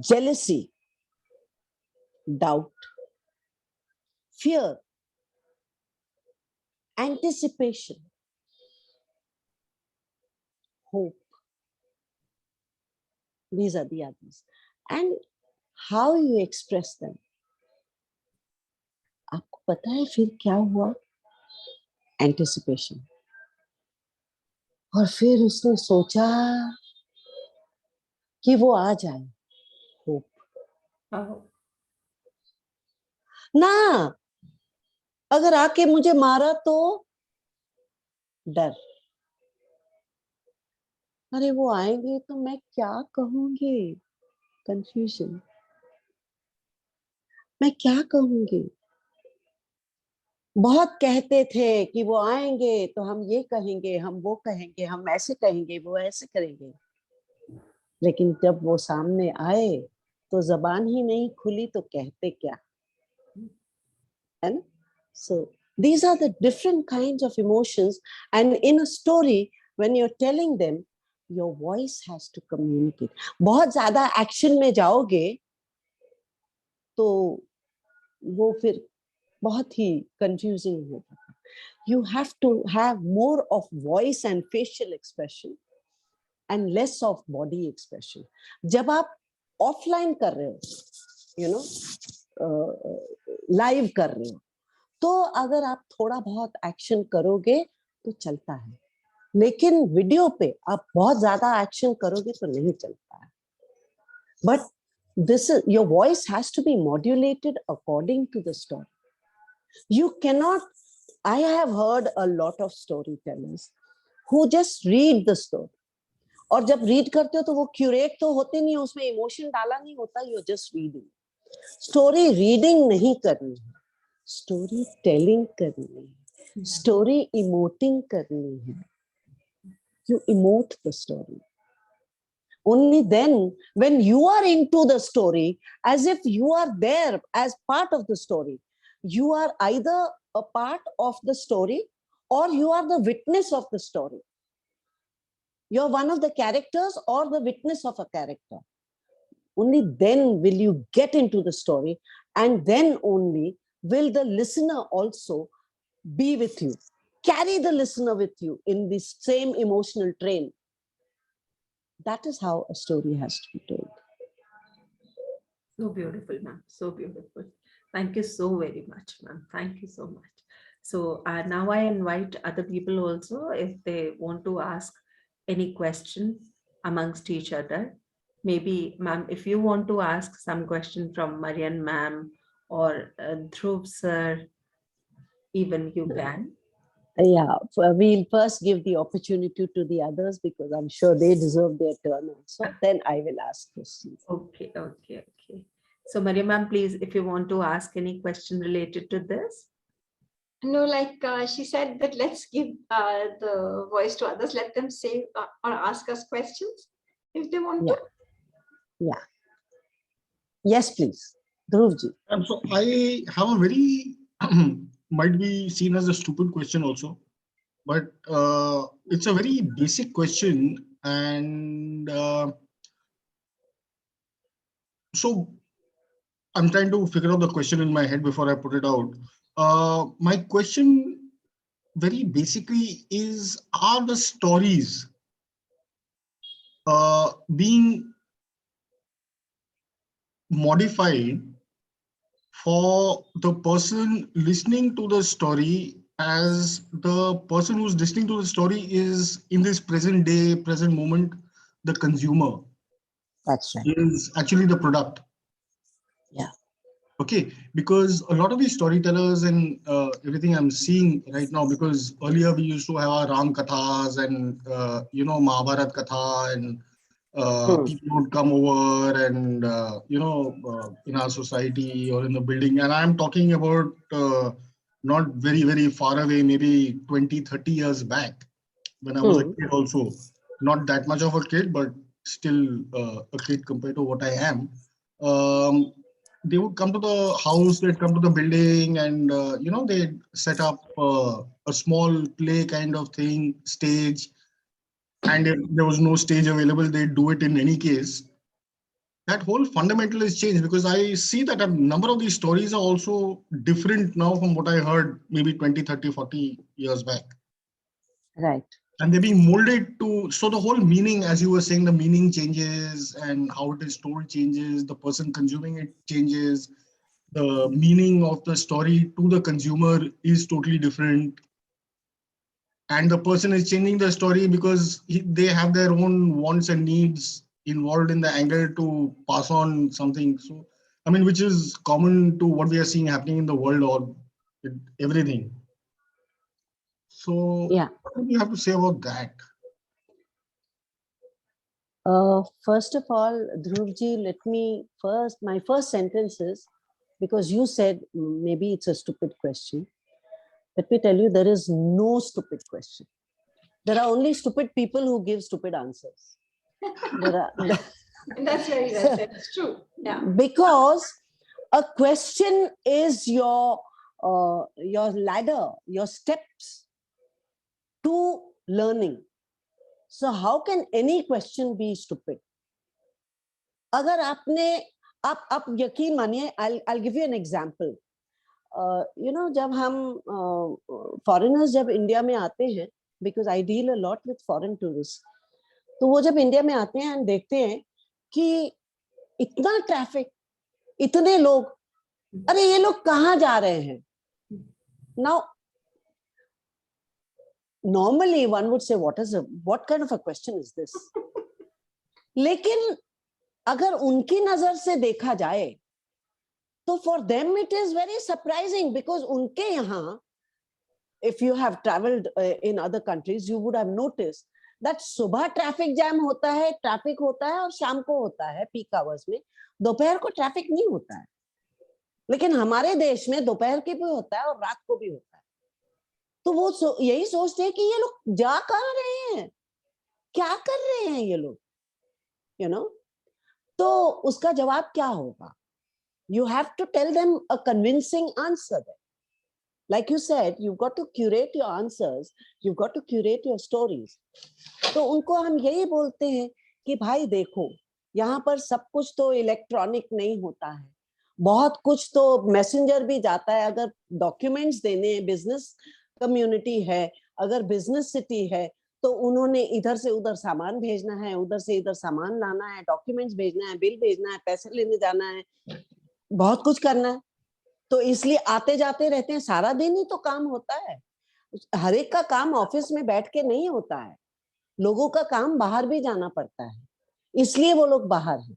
jealousy, doubt, fear, anticipation, hope. These are the others. And how you express them. आपको पता है फिर क्या हुआ? Anticipation. और फिर उसने सोचा कि वो आ जाए. Hope. Oh. ना, अगर आके मुझे मारा तो डर. अरे वो आएंगे तो मैं क्या कहूंगी? Confusion. मैं क्या कहूंगी? बहुत कहते थे कि वो आएंगे तो हम ये कहेंगे, हम वो कहेंगे, हम ऐसे कहेंगे, वो ऐसे करेंगे. लेकिन जब वो सामने आए तो जबान ही नहीं खुली तो कहते क्या? है ना? So these are the different kinds of emotions, and in a story when you're telling them, your voice has to communicate. बहुत ज्यादा एक्शन में जाओगे तो वो फिर बहुत ही confusing होगा. You have to have more of voice and facial expression and less of body expression. जब आप offline कर रहे हो, you know, live कर रहे हो, तो अगर आप थोड़ा बहुत एक्शन करोगे तो चलता है. लेकिन वीडियो पे आप बहुत ज्यादा एक्शन करोगे तो नहीं चलता है. But this is, your voice has to be modulated according to the story. You cannot, I have heard a lot of storytellers who just read the story. और जब read करते हो तो वो curate तो होते नहीं, उसमें emotion डाला नहीं होता, you're just reading. Story reading नहीं करनी है, story telling करनी है, story emoting करनी है. You emote the story. Only then, when you are into the story, as if you are there as part of the story, you are either a part of the story or you are the witness of the story. You're one of the characters or the witness of a character. Only then will you get into the story, and then only will the listener also be with you. Carry the listener with you in this same emotional train. That is how a story has to be told. So beautiful, ma'am. So beautiful. Thank you so very much, ma'am. Thank you so much. So now I invite other people also, if they want to ask any question amongst each other. Maybe, ma'am, if you want to ask some question from Maryam ma'am or Dhruv sir, even you can. Yeah, we'll first give the opportunity to the others because I'm sure they deserve their turn also. Then I will ask questions. Okay. So Maryam ma'am, please, if you want to ask any question related to this. No, like she said that let's give the voice to others, let them say or ask us questions if they want to. Yeah. Yes, please. Dhruvji. So I have a very, might be seen as a stupid question also, but it's a very basic question. And so I'm trying to figure out the question in my head before I put it out. My question very basically is, are the stories being modified for the person listening to the story, as the person who's listening to the story is in this present day, present moment, the consumer? That's right. Is actually the product. Yeah. Okay, because a lot of these storytellers and everything I'm seeing right now, because earlier we used to have our Ram Kathas and Mahabharat Katha and People would come over and, in our society or in the building. And I'm talking about not very, very far away, maybe 20, 30 years back when I was a kid also. Not that much of a kid, but still a kid compared to what I am. They would come to the house, they'd come to the building, and they'd set up a small play kind of thing, stage. And if there was no stage available, they'd do it in any case. That whole fundamental is changed, because I see that a number of these stories are also different now from what I heard maybe 20, 30, 40 years back. Right. And they're being molded to, so the whole meaning, as you were saying, the meaning changes and how it is told changes, the person consuming it changes, the meaning of the story to the consumer is totally different. And the person is changing the story because they have their own wants and needs involved in the angle to pass on something. So, I mean, which is common to what we are seeing happening in the world or everything. So, Yeah. what do you have to say about that? First of all, Dhruvji, let me first, my first sentence is, because you said maybe it's a stupid question. Let me tell you, there is no stupid question. There are only stupid people who give stupid answers. That's very well said. It's true. Yeah. Because a question is your ladder, your steps to learning. So how can any question be stupid? अगर आपने आप यकीन मानिए, I'll give you an example. जब हम foreigners जब India में आते हैं, because I deal a lot with foreign tourists, तो वो जब इंडिया में आते हैं, हम देखते हैं कि इतना ट्रैफिक, इतने लोग, अरे ये लोग कहाँ जा रहे हैं? Now, normally one would say, what kind of a question is this? लेकिन अगर उनकी नजर से देखा जाए, तो for them it is very surprising, because उनके यहाँ, if you have traveled in other countries, you would have noticed that सुबह ट्रैफिक जैम होता है, ट्रैफिक होता है, और शाम को होता है पीक आवर्स में, दोपहर को ट्रैफिक नहीं होता है. लेकिन हमारे देश में दोपहर के भी होता है और रात को भी होता है. तो वो यही सोचते हैं कि ये लोग जा कहाँ रहे हैं, क्या कर रहे हैं ये लोग, तो उसका जवाब क्या होगा? You have to tell them a convincing answer there. Like you said, you've got to curate your answers, you've got to curate your stories. तो उनको हम यही बोलते हैं कि भाई देखो, यहाँ पर सब कुछ तो इलेक्ट्रॉनिक नहीं होता है, बहुत कुछ तो मैसेंजर भी जाता है. अगर डॉक्यूमेंट्स देने हैं, बिजनेस कम्युनिटी है, अगर बिजनेस सिटी है, तो उन्होंने इधर से उधर सामान भेजना है, उधर से इधर सामान लाना है, डॉक्यूमेंट्स भेजना है, बिल भेजना है, पैसे लेने जाना है, बहुत कुछ करना है. तो इसलिए आते जाते रहते हैं, सारा दिन ही तो काम होता है. हर एक का काम ऑफिस में बैठ के नहीं होता है, लोगों का काम बाहर भी जाना पड़ता है. इसलिए वो लोग बाहर हैं,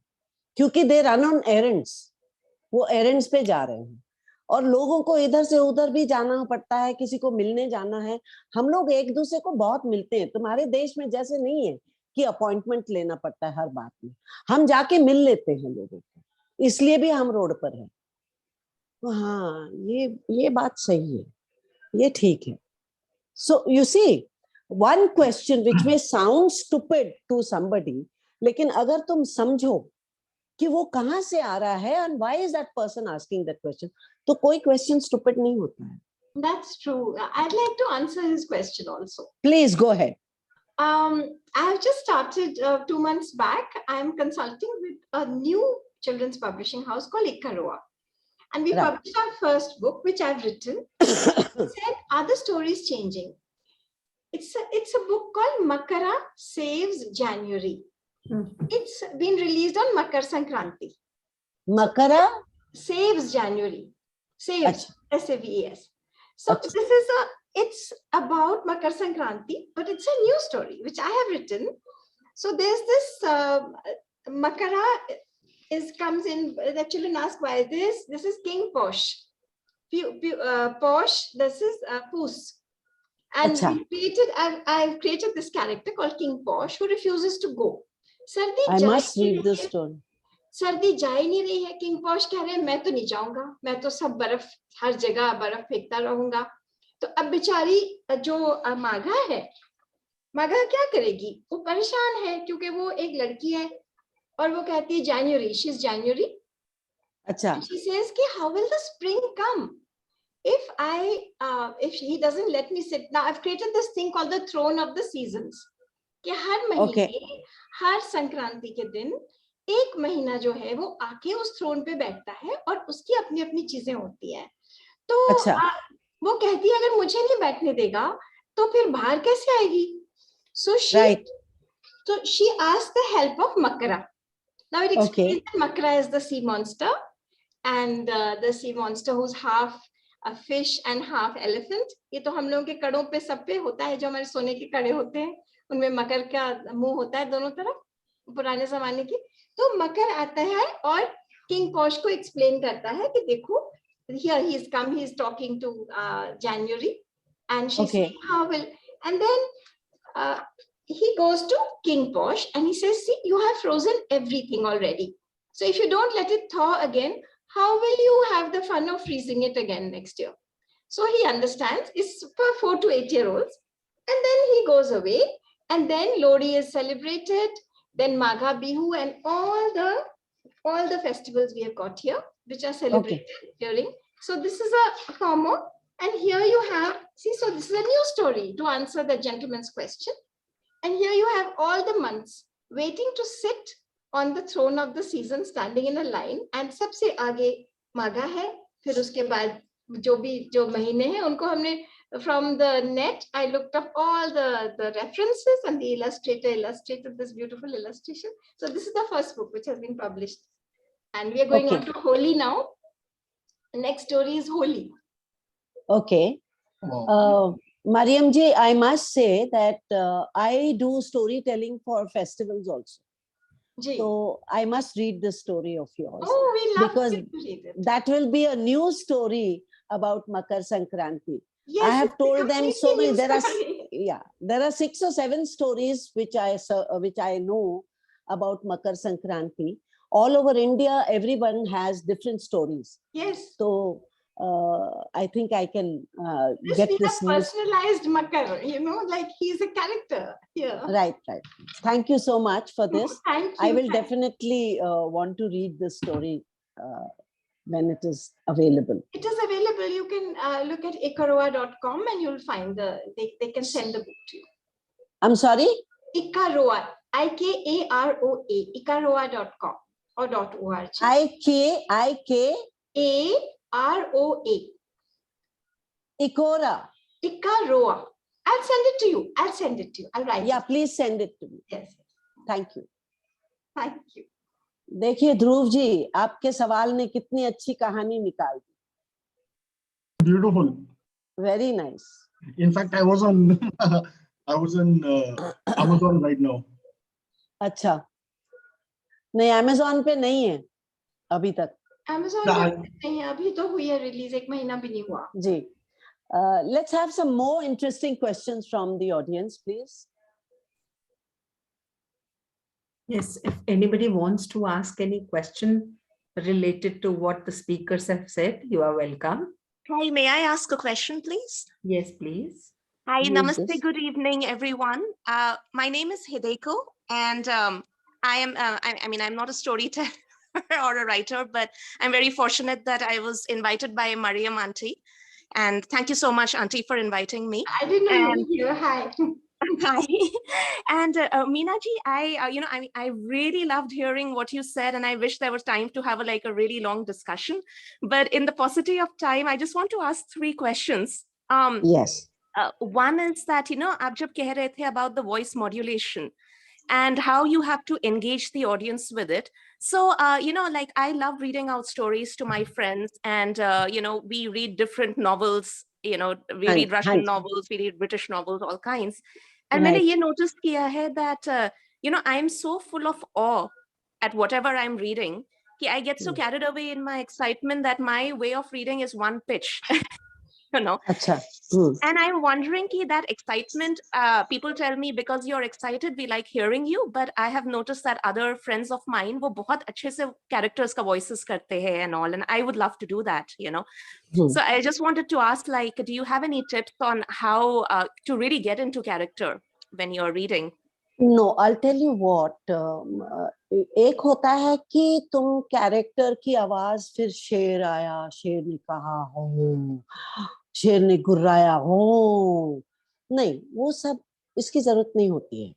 क्योंकि दे रन ऑन एरेंड्स, वो एरेंड्स पे जा रहे हैं. और लोगों को इधर से उधर भी जाना पड़ता है, किसी को मिलने जाना है. हम लोग एक दूसरे को बहुत मिलते हैं. तुम्हारे देश में जैसे नहीं है कि अपॉइंटमेंट लेना पड़ता है हर बात में, हम जाके मिल लेते हैं लोगों को, इसलिए भी हम रोड पर हैं. तो हाँ, ये बात सही है, ये ठीक है. So you see, one question which may sound stupid to somebody, लेकिन अगर तुम समझो कि वो कहाँ से आ रहा है and why is that person asking that question, तो कोई question stupid नहीं होता है. That's true. I'd like to answer his question also. Please go ahead. I've just started 2 months back. I'm consulting with a new children's publishing house called XWCF. And we published our first book, which I've written. It said, are the stories changing? It's a book called Makkara Saves January. It's been released on Makar Sankranti. Makkara Saves January. Saves, S-A-V-E-S. So it's about Makar Sankranti, but it's a new story, which I have written. So there's this Makkara comes in, the children ask why this is King Posh. Posh, this is Poos. And I've created this character called King Posh, who refuses to go. सर्दी I जा must ही read नहीं this है, story. सर्दी जा ही नहीं रही है. King posh कह रहे हैं मैं तो नहीं जाऊंगा, मैं तो सब बर्फ, हर जगह बर्फ फेंकता रहूंगा. तो अब बेचारी जो माघा है, माघा क्या करेगी? वो परेशान है क्योंकि वो एक लड़की है और वो कहती है January, she's January. अच्छा. And she says कि how will the spring come if he doesn't let me sit? Now I've created this thing called the throne of the seasons. कि हर महीने, हर संक्रांति के दिन एक महीना जो है वो आके उस थ्रोन पे बैठता है और उसकी अपनी अपनी चीजें होती हैं. तो अच्छा. वो कहती है अगर मुझे नहीं बैठने देगा तो फिर बाहर कैसे आएगी? So she asked the help of Makkara. Now it explains that Makkara is the sea monster, and the sea monster who's half a fish and half elephant. ये तो हम लोगों के कड़ों पे सब पे होता है, जो हमारे सोने के कड़े होते हैं उनमें मकर का मुंह होता है दोनों तरफ, पुराने जमाने की. तो मकर आता है और किंग पॉश को एक्सप्लेन करता है कि देखो, here he is come, he is talking to January, and she's saying how will, and then he goes to King Posh and he says, see, you have frozen everything already. So if you don't let it thaw again, how will you have the fun of freezing it again next year? So he understands. It's for 4 to 8 year olds. And then he goes away. And then Lodi is celebrated. Then Magha Bihu and all the festivals we have got here, which are celebrated during. So this is a former. And here you have, see, so this is a new story to answer the gentleman's question. And here you have all the months waiting to sit on the throne of the season, standing in a line. And सबसे आगे माघा है, फिर उसके बाद जो महीने हैं उनको हमने from the net, I looked up all the references, and the illustrator illustrated this beautiful illustration. So this is the first book which has been published. And we are going on to Holi now. The next story is Holi. Okay. Maryam ji, I must say that I do storytelling for festivals also. So I must read the story of yours. Oh, we love because to read it. That will be a new story about Makar Sankranti. Yes, I have told them so many. There are 6 or 7 stories which I know about Makar Sankranti. All over India, everyone has different stories. Yes. So I think I can get this. We have personalized Makkara, like he's a character here. Right. Thank you so much for this. Thank you. I will definitely want to read this story when it is available. It is available. You can look at ikaroa.com and you'll find they can send the book to you. I'm sorry? Ikaroa, I-K-A-R-O-A, ikaroa.com or .org. I-K-A-R-O-A. Ikaroa. I'll send it to you. I'll write it. Yeah, please send it to me. Yes. Thank you. Thank you. देखिए ध्रुव जी, आपके सवाल ने कितनी अच्छी कहानी निकाल दी. Beautiful. Very nice. In fact, I was on Amazon right now. अच्छा. नहीं, Amazon पे नहीं है अभी तक. Amazon पे नहीं है, अभी तो हुई है रिलीज, 1 महीना भी नहीं हुआ. जी. Let's have some more interesting questions from the audience, please. Yes, if anybody wants to ask any question related to what the speakers have said, you are welcome. Hi, may I ask a question, please? Yes, please. Hi, namaste, good evening, everyone. My name is Hideko, and I'm not a storyteller or a writer, but I'm very fortunate that I was invited by Maryam auntie. And thank you so much, auntie, for inviting me. I didn't know you were here. Hi. Hi. And Meena ji, I really loved hearing what you said, and I wish there was time to have a really long discussion. But in the paucity of time, I just want to ask 3 questions. Yes. One is that, aap jab keh rahe the about the voice modulation and how you have to engage the audience with it. So, I love reading out stories to my friends, and, we read different novels. We read Russian novels, we read British novels, all kinds. And मैंने ये notice किया है that, I'm so full of awe at whatever I'm reading, I get so carried away in my excitement that my way of reading is one pitch. Acha. Hmm. And I'm wondering that excitement, people tell me because you're excited, we like hearing you, but I have noticed that other friends of mine, wo bahut अच्छे से characters ka voices karte hain and all, and I would love to do that, Hmm. So I just wanted to ask, do you have any tips on how to really get into character when you're reading? No, I'll tell you what. एक होता है कि तुम character की आवाज, फिर शेर आया, शेर ने कहा हो, शेर ने गुर्राया हो, नहीं, वो सब इसकी जरूरत नहीं होती है.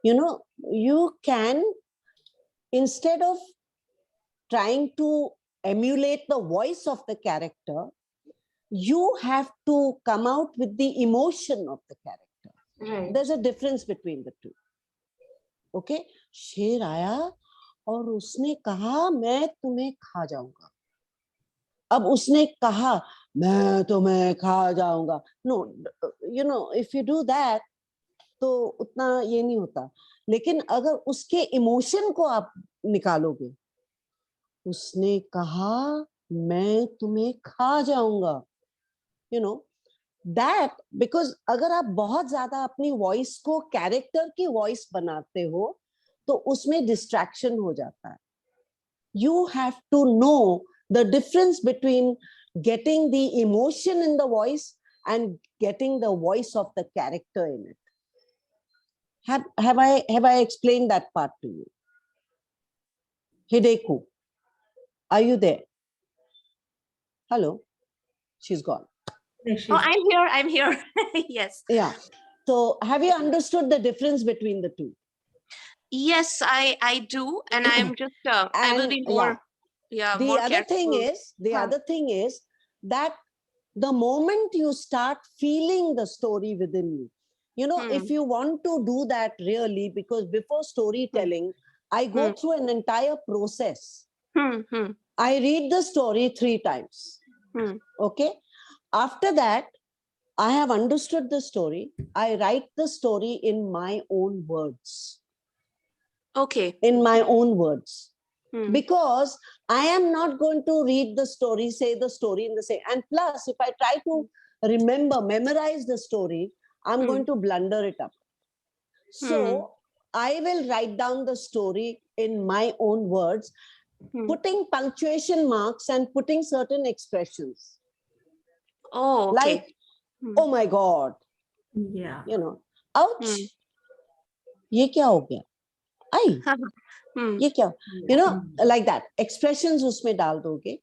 You can, instead of trying to emulate the voice of the character, you have to come out with the emotion of the character. Right. There's a difference between the two. Okay, शेर आया और उसने कहा मैं तुम्हें खा जाऊंगा. अब उसने कहा मैं तुम्हें खा जाऊंगा. No, if you do that, तो उतना ये नहीं होता. लेकिन अगर उसके इमोशन को आप निकालोगे, उसने कहा मैं तुम्हें खा जाऊंगा, that, because अगर आप बहुत ज्यादा अपनी वॉइस को कैरेक्टर की वॉइस बनाते हो तो उसमें डिस्ट्रैक्शन हो जाता है. You have to know the difference between getting the emotion in the voice and getting the voice of the character in it. Have I explained that part to you? Hideko, are you there? Hello, she's gone. Oh, I'm here. Yes. Yeah. So have you understood the difference between the two? Yes, I do, and I'm just I will be more The more other thing careful. other thing is that the moment you start feeling the story within you, if you want to do that really, because before storytelling, I go through an entire process. I read the story 3 times. Okay. After that, I have understood the story. I write the story in my own words. Okay. In my own words. Because I am not going to read the story, say the story in the same. And plus, if I try to memorize the story, I'm going to blunder it up. So I will write down the story in my own words, putting punctuation marks and putting certain expressions. Oh, okay. Like, oh my God. Yeah. Ouch. Ye kya ho gaya? Ay. Ye kya? Like that. Expressions usme dal doge.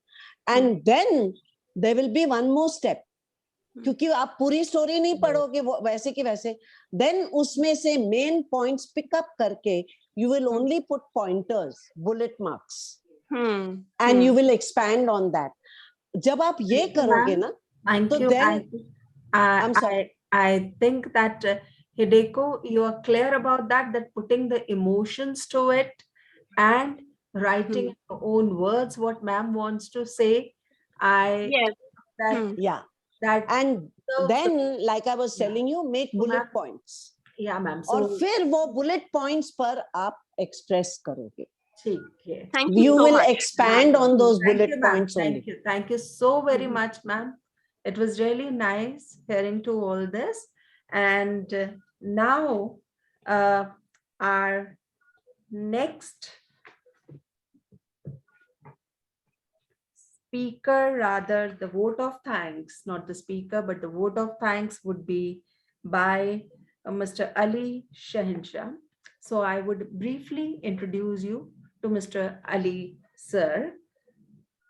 And then there will be one more step. क्योंकि आप पूरी story नहीं पढ़ोगे वैसे की वैसे, then उसमें से main points pick up करके you will only put pointers, bullet marks, and you will expand on that. जब आप ये करोगे ना, तो then I'm sorry. I think that Hideko, you are clear about that putting the emotions to it and writing in your own words what ma'am wants to say. Yes. And then, like I was telling you, make bullet points. Yeah, ma'am. और फिर वो bullet points पर आप express करोगे. Thank you so will much. expand on those bullet points only. Thank you so very much, ma'am. It was really nice hearing to all this. And now our next speaker, rather the vote of thanks, not the speaker, but the vote of thanks would be by Mr. Ali Shahinshah. So I would briefly introduce you to Mr. Ali sir.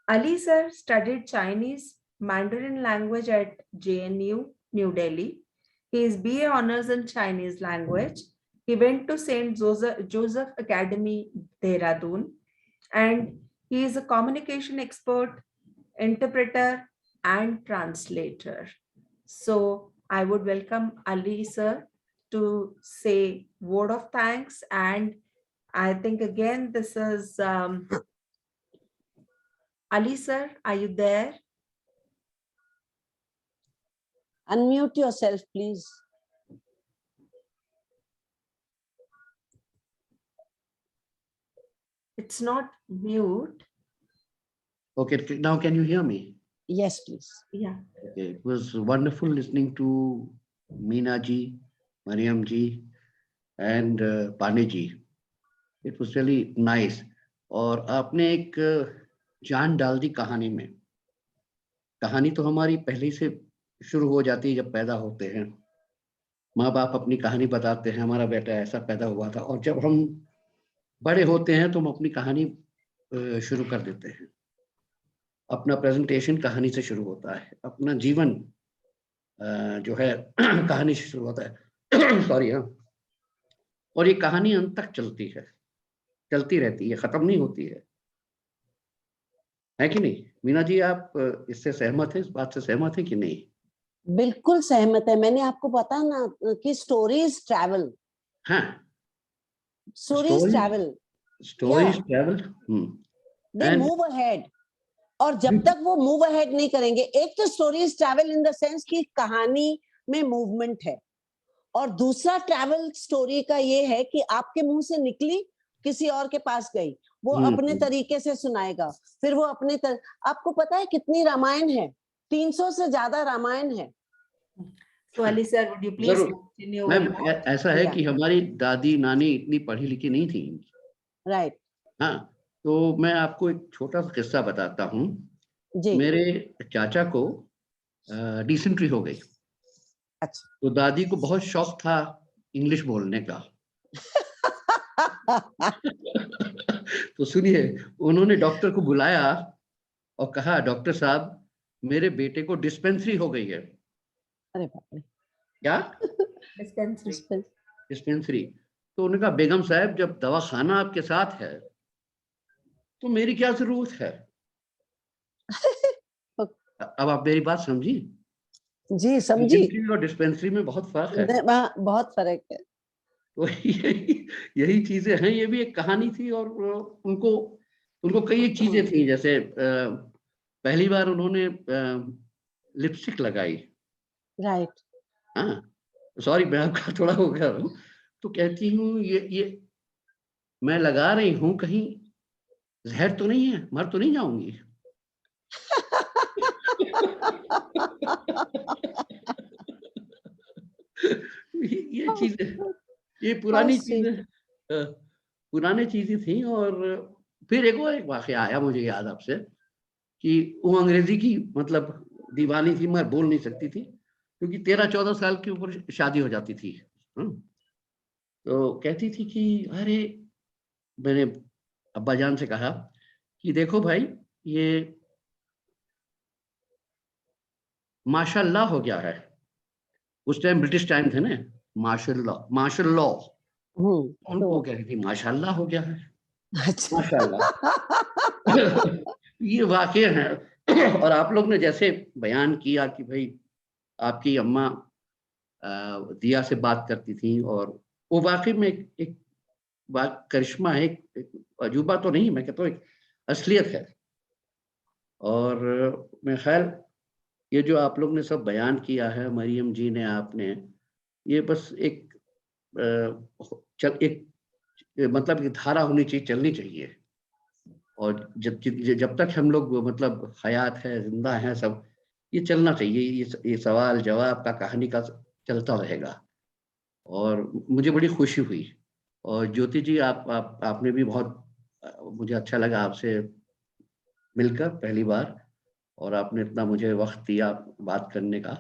Ali sir studied Chinese Mandarin language at JNU, New Delhi. He is BA Honors in Chinese language. He went to St. Joseph Academy, Dehradun, and he is a communication expert, interpreter, and translator. So I would welcome Ali sir to say word of thanks. And I think again, this is Ali sir, are you there? Unmute yourself, please. It's not mute. Okay, now can you hear me? Yes, please. Yeah. Okay. It was wonderful listening to Meena ji, Maryam ji, and Pandey ji. It was really nice. और आपने एक जान डाल दी कहानी में. कहानी तो हमारी पहले से शुरू हो जाती है जब पैदा होते हैं. माँ बाप अपनी कहानी बताते हैं, हमारा बेटा ऐसा पैदा हुआ था, और जब हम बड़े होते हैं तो हम अपनी कहानी शुरू कर देते हैं. अपना प्रेजेंटेशन कहानी से शुरू होता है, अपना जीवन जो है कहानी से शुरू होता है. सॉरी. हाँ. और ये कहानी अंत तक चलती है, चलती रहती है, खत्म नहीं होती है कि नहीं? मीना जी, आप इससे सहमत हैं, इस बात से सहमत हैं कि नहीं? बिल्कुल सहमत है. मैंने आपको बताया ना कि स्टोरीज ट्रैवल. हाँ, stories travel. Stories travel. They move ahead. और जब तक वो मूव अहेड नहीं करेंगे, एक तो stories travel in the sense कि कहानी में मूवमेंट है, और दूसरा ट्रैवल स्टोरी का ये है कि आपके मुंह से निकली, किसी और के पास गई, वो अपने तरीके से सुनाएगा, फिर वो अपने आपको पता है कितनी रामायण है? 300 से ज्यादा रामायण है. So Ali sir, would you please continue? Ma'am, ऐसा है कि हमारी दादी नानी इतनी पढ़ी लिखी नहीं थी. राइट. हाँ, तो मैं आपको एक छोटा सा किस्सा बताता हूँ. जी. मेरे चाचा को डिसेंट्री हो गई. अच्छा. तो दादी को बहुत शौक था इंग्लिश बोलने का. तो सुनिए, उन्होंने डॉक्टर को बुलाया और कहा, डॉक्टर साहब, मेरे बेटे को डिस्पेंसरी हो गई है. अरे बाप रे. क्या? डिस्पेंसरी. तो उन्होंने कहा, बेगम साहब, जब दवाखाना आपके साथ है तो मेरी क्या जरूरत है? अब आप मेरी बात समझी? जी, समझी. और डिस्पेंसरी में बहुत फर्क है. बहुत फर्क है. तो यही चीजें हैं. ये भी एक कहानी थी, और उनको कई एक चीजें थी. जैसे पहली बार उन्होंने लिपस्टिक लगाई. राइट. हाँ, सॉरी, मैं आपका थोड़ा हो गया. तो कहती हूँ, ये मैं लगा रही हूँ, कहीं जहर तो नहीं है, मर तो नहीं जाऊंगी? ये चीजें, ये पुरानी चीजें थी. और फिर एक वाकया आया मुझे याद आपसे, कि वो अंग्रेजी की मतलब दीवानी थी. मैं बोल नहीं सकती थी क्योंकि 13-14 साल के ऊपर शादी हो जाती थी. तो कहती थी कि अरे, मैंने अब्बा जान से कहा कि देखो भाई, ये माशाल्लाह हो गया है. उस टाइम ब्रिटिश टाइम थे ना, माशाल्लाह. उनको कह रही थी माशाल्लाह हो गया है. अच्छा. माशाल्लाह. ये वाकई है. और आप लोग ने जैसे बयान किया कि भाई आपकी अम्मा दिया से बात करती थी, और वो वाकई में एक करिश्मा है, एक अजूबा तो नहीं, मैं कहता हूँ एक असलियत है. और मैं ख्याल ये जो आप लोग ने सब बयान किया है, मरियम जी ने, आपने, ये बस एक मतलब धारा होनी चाहिए, चलनी चाहिए. और जब तक हम लोग मतलब हयात है, जिंदा हैं, सब ये चलना चाहिए. ये सवाल जवाब का, कहानी का चलता रहेगा. और मुझे बड़ी खुशी हुई. और ज्योति जी, आपने भी बहुत, मुझे अच्छा लगा आपसे मिलकर पहली बार, और आपने इतना मुझे वक्त दिया बात करने का.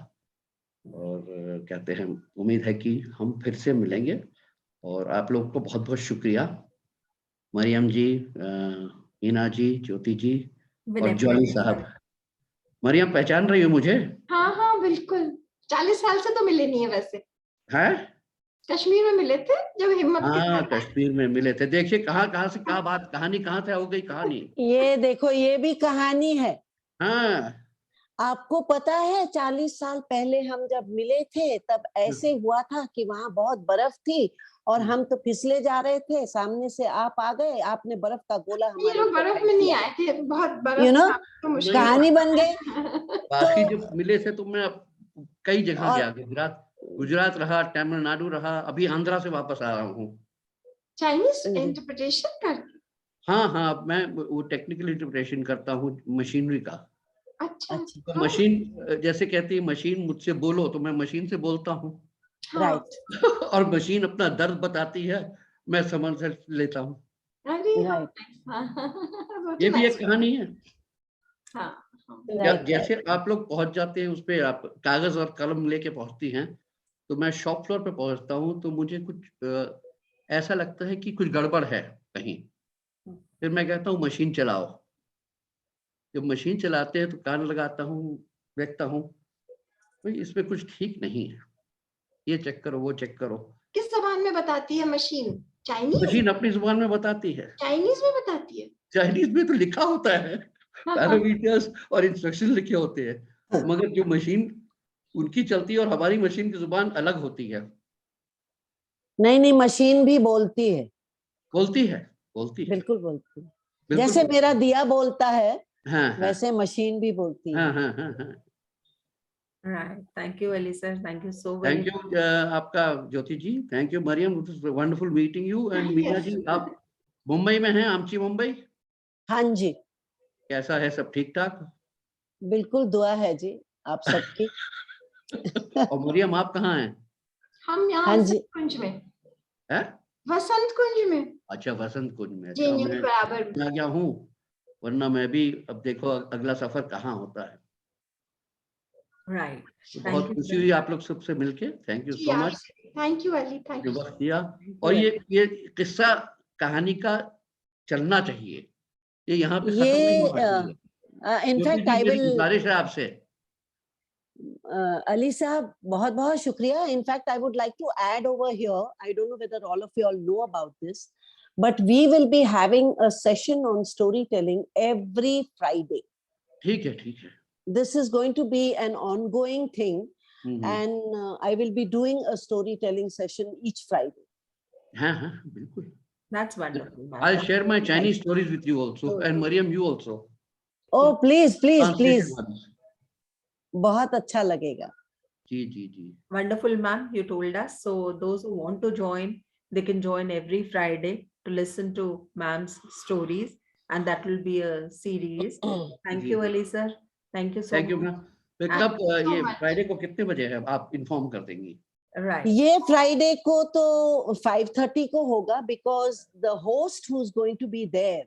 और कहते हैं, उम्मीद है कि हम फिर से मिलेंगे. और आप लोग को बहुत बहुत शुक्रिया, मरियम जी, मीना जी, ज्योति जी, और जॉली साहब. मरियम, पहचान रही हो मुझे? हाँ हाँ बिल्कुल. 40 साल से तो मिले नहीं है वैसे. है? कश्मीर में मिले थे जब हिम्मत के हाँ, साथ. कश्मीर में मिले थे. देखिए कहाँ से क्या बात, कहानी कहाँ से हो गई कहानी. ये देखो, ये भी कहानी है. हाँ, आपको पता है 40 साल पहले हम जब मिले थे, तब ऐसे हुआ था कि वहां बहुत बर्फ थी, और हम तो फिसले जा रहे थे. सामने से आप आ गए, आपने बर्फ का गोला ये लोग बर्फ में नहीं आए थे, बहुत बर्फ. यू नो, कहानी बन गई. बाकी जब मिले थे तो मैं कई जगह गया. गुजरात रहा, तमिलनाडु रहा, अभी आंध्रा से वापस आ रहा हूँ. चाइनीज इंटरप्रिटेशन कर. हाँ, मैं वो टेक्निकल इंटरप्रिटेशन करता हूँ, मशीनरी का. अच्छा, तो मशीन जैसे कहती है मशीन मुझसे बोलो, तो मैं मशीन से बोलता हूँ। राइट और मशीन अपना दर्द बताती है, मैं समझ लेता हूँ। अरे राइट ये भी एक कहानी है। राइट जैसे आप लोग पहुंच जाते हैं उस पे, आप कागज और कलम लेके पहुंचती हैं, तो मैं शॉप फ्लोर पे पहुंचता हूँ, तो मुझे कुछ ऐसा लगता है कि कुछ गड़बड़ है कहीं। फिर मैं कहता हूँ मशीन चलाओ। जब मशीन चलाते हैं तो कान लगाता हूँ, देखता हूँ भाई इसमें कुछ ठीक नहीं है, ये चेक करो, वो चेक करो। किस जबान में बताती है मशीन? चाइनीज? मशीन अपनी जुबान में बताती है। चाइनीज में बताती है? चाइनीज में तो लिखा होता है, पैरामीटर्स और इंस्ट्रक्शन लिखे होते हैं, मगर जो मशीन उनकी चलती है और हमारी मशीन की जुबान अलग होती है। नहीं नहीं, मशीन भी बोलती है, बोलती है, बोलती है, बिल्कुल बोलती है। बिल्कुल जैसे बोलती मेरा दिया बोलता है, है। हाँ हाँ वैसे मशीन भी बोलती है। हाँ हाँ हाँ हाँ। Right. Thank you, Ali sir. Thank you so very thank you आपका Jyoti ji, thank you Mariam, it was wonderful meeting you. And Meena Yes. जी, आप मुंबई में हैं, आमची मुंबई, हाँ जी, कैसा है, सब ठीक ठाक? बिल्कुल दुआ है जी आप सबकी। और मरियम आप कहाँ हैं? हम यहाँ हाँ वसंत जी, कुंज में। है? वसंत कुंज में। अच्छा, वसंत कुंज में। अच्छा, JNU मैं बराबर। आ गया हूँ, वरना मैं भी, अब देखो अगला सफर कहाँ होता है। right. तो Thank बहुत you, खुशी sir. हुई आप लोग सबसे मिलके, थैंक यू जी सो आप much, thank you Ali, thank जो यू। वक्त दिया। Thank और you, ये किस्सा कहानी का चलना चाहिए, ये यहाँ पे खत्म नहीं ये होना चाहिए। ज्योति इनफैक्ट जी, आई मेरी विल, गुजारिश है आपसे। अली साहब बहुत बहुत शुक्रिया। In fact I would like to add over here, I don't know whether all of you all know about this, but we will be having a session on storytelling every Friday. ठीक है, ठीक है। This is going to be an ongoing thing, hmm. and I will be doing a storytelling session each Friday. हाँ हाँ बिल्कुल। That's wonderful, ma'am. I'll share my Thank Chinese you. stories with you also, and Mariam, you also. Oh, please, please, Translated please. ones. बहुत अच्छा लगेगा। जी जी जी। Wonderful, ma'am. You told us. So those who want to join, they can join every Friday to listen to ma'am's stories, and that will be a series. Thank ji you, जी। Ali sir. Thank you so thank you much. Ma'am. तो And कब so ये much. Friday को कितने बजे है, आप inform कर देंगी? right. ये फ्राइडे को तो 5:30 को होगा, because the host who's going to be there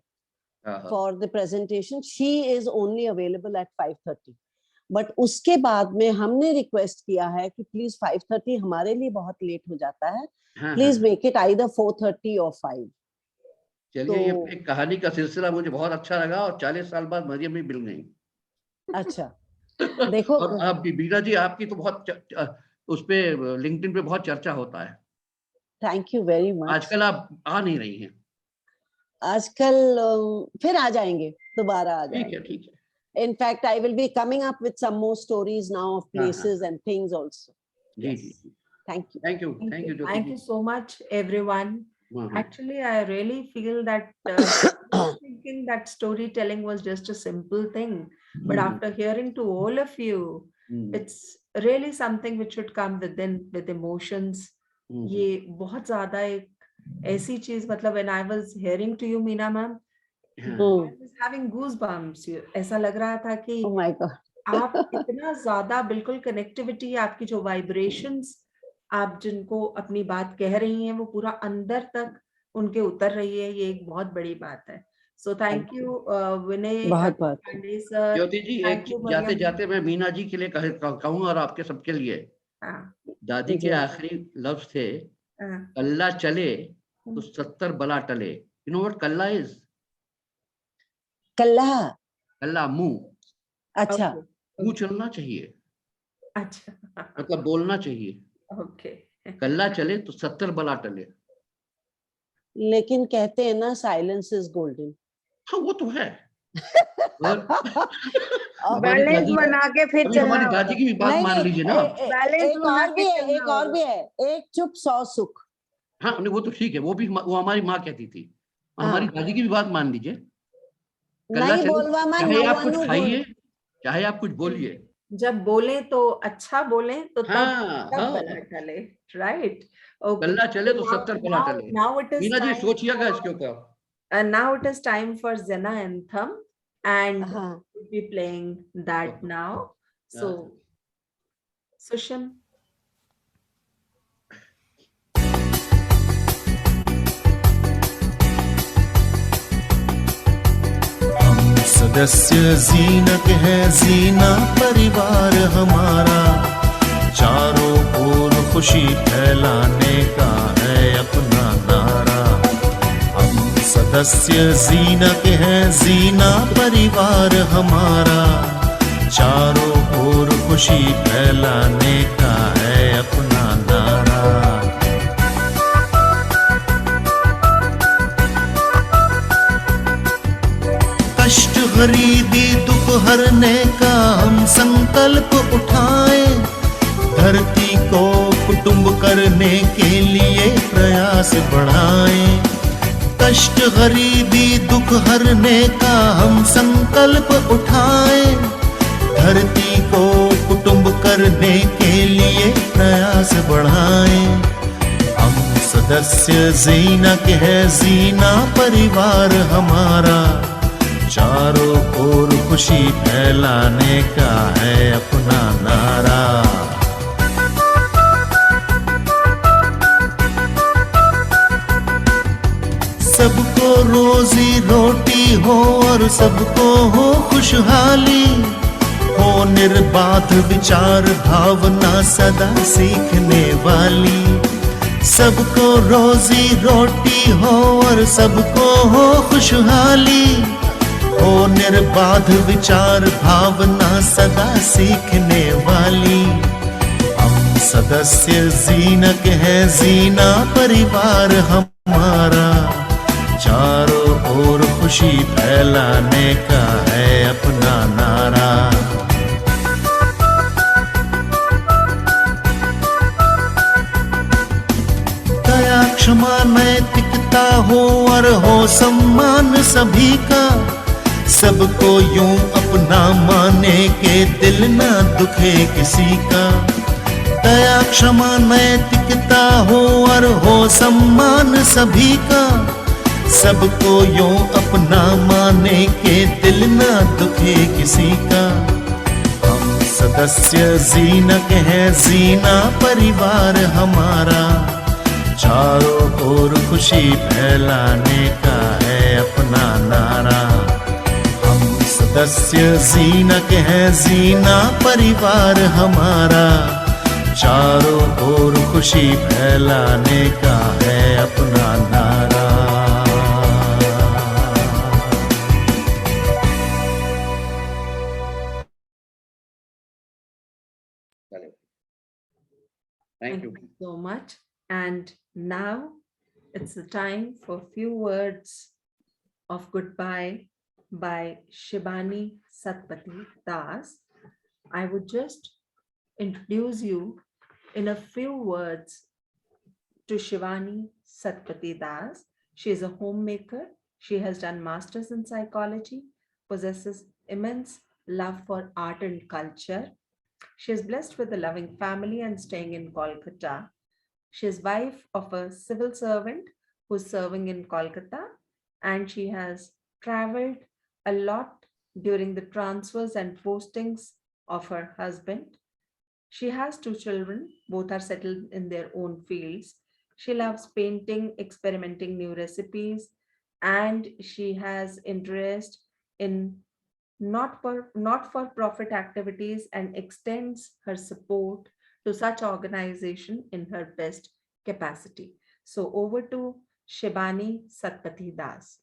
हाँ हाँ। for the presentation, she is only available at 5:30. But उसके बाद में हमने रिक्वेस्ट किया है कि प्लीज 5:30 हमारे लिए बहुत लेट हो जाता है, हाँ प्लीज हाँ। Make it either 4:30 or 5. चलिए, ये तो एक कहानी का सिलसिला मुझे बहुत अच्छा लगा, और 40 साल बाद मरियम भी मिल गई। अच्छा देखो, और आप भी बीना जी, आपकी तो बहुत उस पे लिंक्डइन पे बहुत चर्चा होता है। Thank you very much. आजकल आप आ नहीं रही हैं। आजकल फिर आ जाएंगे, दोबारा आ ठीक है, जाएंगे। ठीक है। In fact, I will be coming up with some more stories now of हाँ हाँ places and things also. जी Yes. जी जी। Thank you. Thank you, Thank thank you. You Jyoti Thank ji. you so much, everyone. हाँ हाँ। Actually, I really feel that I was thinking that storytelling was just a simple thing, but after hearing to all of you, it's really something which should come within with emotions. ये बहुत ज्यादा एक ऐसी चीज, मतलब when I was hearing to you, Meena ma'am, I was having goosebumps. ऐसा लग रहा था कि Oh my God. आप इतना ज्यादा बिल्कुल कनेक्टिविटी, आपकी जो वाइब्रेशंस, आप जिनको अपनी बात कह रही हैं, वो पूरा अंदर तक उनके उतर रही है, ये एक बहुत बड़ी बात है। सो थैंक यू विनय, बहुत बहुत पांडे सर, ज्योति जी, एक थैंक यू चीज जाते मरियम। जाते मैं मीना जी के लिए कहूंगा, और आपके सबके लिए। दादी के जी। आखिरी लफ्ज थे, हाँ, कल्ला चले तो 70 बला टले। यू नो व्हाट कल्ला इज? कल्ला, कल्ला मुंह। अच्छा मुंह चलना चाहिए, अच्छा, मतलब बोलना चाहिए। ओके। कल्ला चले तो 70 बला टले। लेकिन कहते हैं ना, साइलेंस इज गोल्डन। हाँ, वो तो है। और हमारी बैलेंस दादी, बना के फिर अभी चलना हमारी होगा। दादी की भी बात नहीं मान नहीं, लीजिए ना। एक और भी है, एक और भी है, एक चुप 100 सुख। हाँ नहीं, वो तो ठीक है, वो हमारी माँ कहती थी। हमारी हाँ, दादी की भी बात मान लीजिए। कल्ला नहीं चले, बोलवा मान चाहे आप कुछ नव्वानु खाइए, चाहे आप कुछ बोलिए। जब बोले तो अच्छा बोले, तो तब हाँ तब हाँ। बला टले, राइट? ओके। कल्ला चले तो 70 बला टले। Now it is Meena ji, time सोचिएगा for, इसके ऊपर। and now it is time for Zena anthem. and हाँ, we'll be playing that now. So, Susham. सदस्य जीनत है जीना परिवार हमारा, चारों ओर खुशी फैलाने का है अपना नारा। हम सदस्य जीनत है जीना परिवार हमारा, चारों ओर खुशी फैलाने का है अपना नारा। कष्ट गरीबी दुख हरने का हम संकल्प उठाएं, धरती को कुटुंब करने के लिए प्रयास बढ़ाएं। कष्ट गरीबी दुख हरने का हम संकल्प उठाएं, धरती को कुटुंब करने के लिए प्रयास बढ़ाएं। हम सदस्य जीना के है जीना परिवार हमारा, चारों ओर खुशी फैलाने का है अपना नारा। सबको रोजी रोटी हो और सबको हो खुशहाली, हो निर्बाध विचार भावना सदा सीखने वाली। सबको रोजी रोटी हो और सबको हो खुशहाली, हो निर्बाध विचार भावना सदा सीखने वाली। हम सदस्य जीनक है जीना परिवार हमारा, चारों ओर खुशी फैलाने का है अपना नारा। दया क्षमा नैतिकता हो और हो सम्मान सभी का, सबको यूं अपना माने के दिल ना दुखे किसी का। दया क्षमा नैतिकता हो और हो सम्मान सभी का, सबको यूं अपना माने के दिल ना दुखे किसी का। हम सदस्य जीनक है जीना परिवार हमारा, चारों ओर खुशी फैलाने का है अपना नारा। सदस्य जीनक है जीना परिवार हमारा, चारों ओर खुशी फैलाने का है अपना नारा। Thank you so much. And now it's the time for few words of goodbye by Shibani Satpathy Das. I would just introduce you in a few words to Shivani Satpathy Das. She is a homemaker. She has done masters in psychology, possesses immense love for art and culture. She is blessed with a loving family and staying in Kolkata. She is wife of a civil servant who's serving in Kolkata, and she has traveled a lot during the transfers and postings of her husband. She has 2 children, both are settled in their own fields. She loves painting, experimenting new recipes, and she has interest in not-for-profit activities and extends her support to such organization in her best capacity. So over to Shibani Satpathy Das.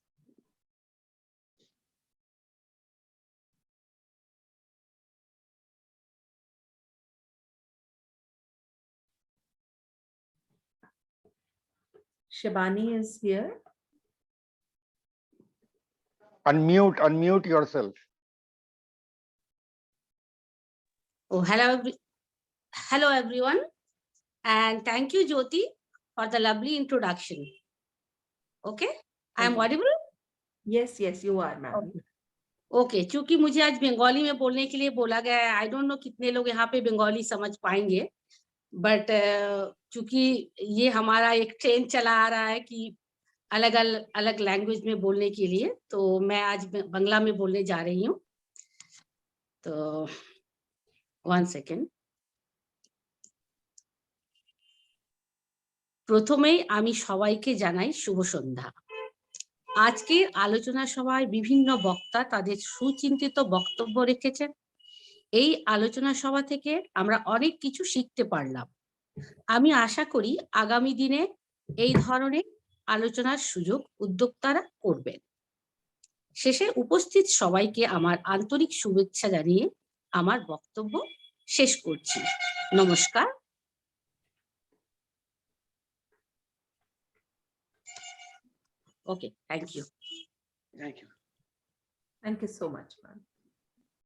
Shibani is here. Unmute yourself. Oh, hello everyone, and thank you, Jyoti, for the lovely introduction. Okay, I am audible? Yes, you are, ma'am. Okay, चूंकि मुझे आज बंगाली में बोलने के लिए बोला गया है, I don't know कितने लोग यहाँ पे बंगाली समझ पाएंगे, but चूंकि ये हमारा एक ट्रेंड चला आ रहा है कि अलग अलग लैंग्वेज में बोलने के लिए, तो मैं आज बांग्ला में बोलने जा रही हूँ। तो 1 सेकेंड। প্রথমেই আমি সবাইকে জানাই শুভ সন্ধ্যা। আজকের আলোচনা সভায় বিভিন্ন বক্তা তাদের সুচিন্তিত বক্তব্য রেখেছেন। এই আলোচনা সভা থেকে আমরা অনেক কিছু শিখতে পারলাম। আমি আশা করি আগামী দিনে এই ধরনের আলোচনার সুযোগ উদ্যোক্তারা করবেন। শেষে উপস্থিত সবাইকে আমার আন্তরিক শুভেচ্ছা জানিয়ে আমার বক্তব্য শেষ করছি। নমস্কার। Okay, thank you. Thank you. Thank you so much, ma'am.